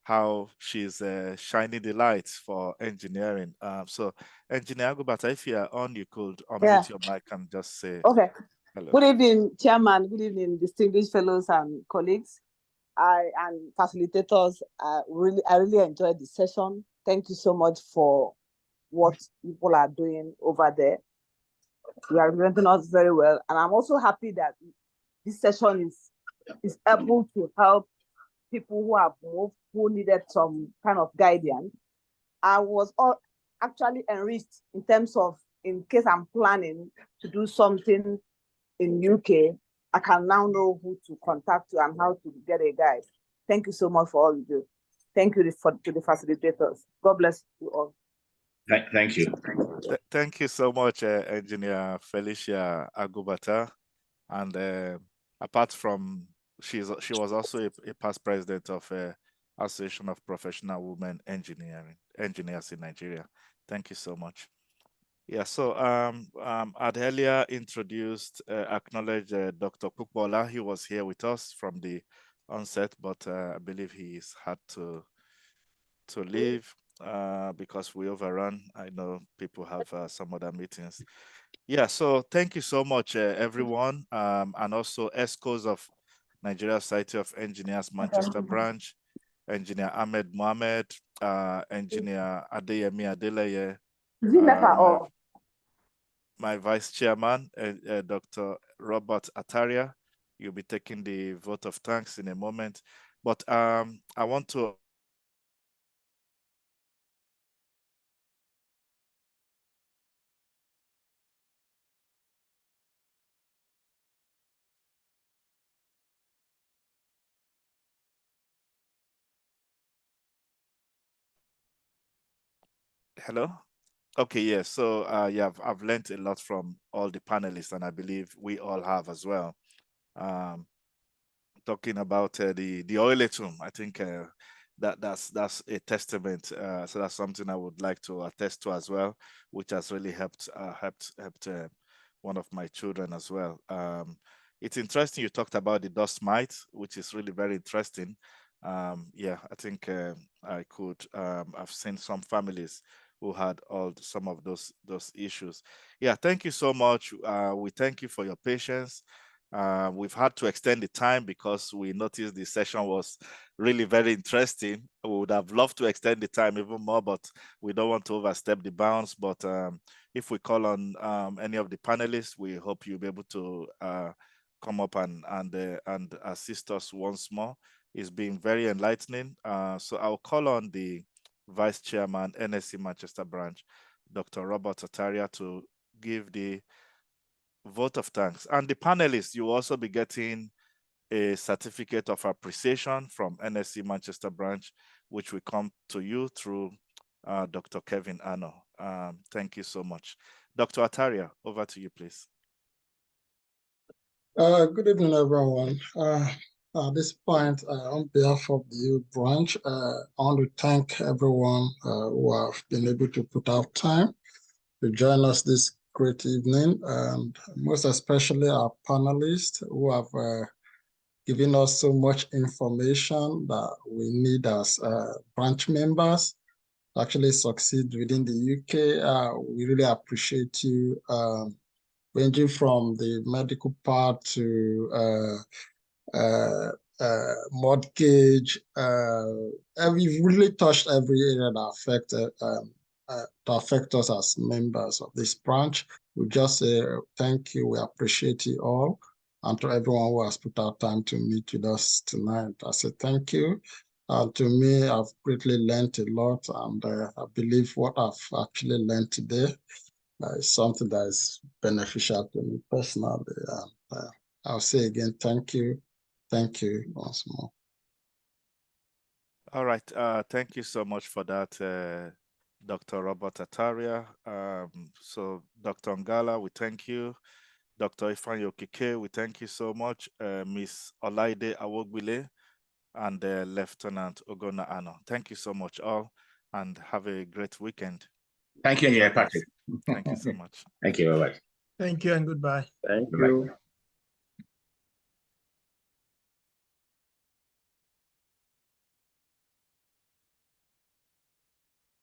how she's shining the lights for engineering. So Engineer Agubata, if you're on, you could unmute your mic and just say hello. Good evening, Chairman. Good evening, distinguished fellows and colleagues. And facilitators. I really enjoyed the session. Thank you so much for what people are doing over there. You are representing us very well. And I'm also happy that this session is able to help people who have moved, who needed some kind of guidance. I was actually enriched in terms of, in case I'm planning to do something in UK, I can now know who to contact and how to get a guide. Thank you so much for all you do. Thank you to the facilitators. God bless you all. Thank you. Thank you so much, Engineer Felicia Agubata. And apart from, she was also a past president of Association of Professional Women Engineers in Nigeria. Thank you so much. Yeah, so I'd earlier introduced, acknowledged Dr. Kukbola. He was here with us from the onset, but I believe he's had to leave because we overrun. I know people have some other meetings. Yeah, so thank you so much, everyone, and also ESCOs of Nigeria Society of Engineers, Manchester branch, Engineer Ahmed Mohamed, Engineer Adeyemi Adeleye, my vice chairman, Dr. Robert Ataria. You'll be taking the vote of thanks in a moment. But I want to hello? Okay, yes. So yeah, I've learned a lot from all the panelists, and I believe we all have as well. Talking about the oiletum, I think that's a testament. So that's something I would like to attest to as well, which has really helped one of my children as well. It's interesting you talked about the dust mite, which is really very interesting. Yeah, I think I've seen some families who had some of those issues. Yeah, thank you so much. We thank you for your patience. We've had to extend the time because we noticed the session was really very interesting. We would have loved to extend the time even more, but we don't want to overstep the bounds. But if we call on any of the panelists, we hope you'll be able to come up and assist us once more. It's been very enlightening. So I'll call on the Vice Chairman, NSE Manchester branch, Dr. Robert Ataria, to give the vote of thanks. And the panelists, you will also be getting a certificate of appreciation from NSE Manchester branch, which will come to you through Dr. Kevin Ano. Thank you so much. Dr. Ataria, over to you, please. Good evening, everyone. At this point, on behalf of the youth branch, I want to thank everyone who have been able to put out time to join us this great evening, and most especially our panelists who have giving us so much information that we need as branch members to actually succeed within the UK. We really appreciate you, ranging from the medical part to mortgage. We've really touched every area that affect us as members of this branch. We just say thank you. We appreciate you all. And to everyone who has put out time to meet with us tonight, I say thank you. To me, I've greatly learned a lot, and I believe what I've actually learned today is something that is beneficial to me personally. I'll say again, thank you. Thank you once more. All right. Thank you so much for that, Dr. Robert Ataria. So, Dr. Ngala, we thank you. Dr. Ifeanyi Okike, we thank you so much. Miss Olaide Awogbile and Lieutenant Ogona Ano. Thank you so much, all, and have a great weekend. Thank you, Patrick. Thank you so much. Thank you very much. Thank you and goodbye. Thank Bye-bye. you.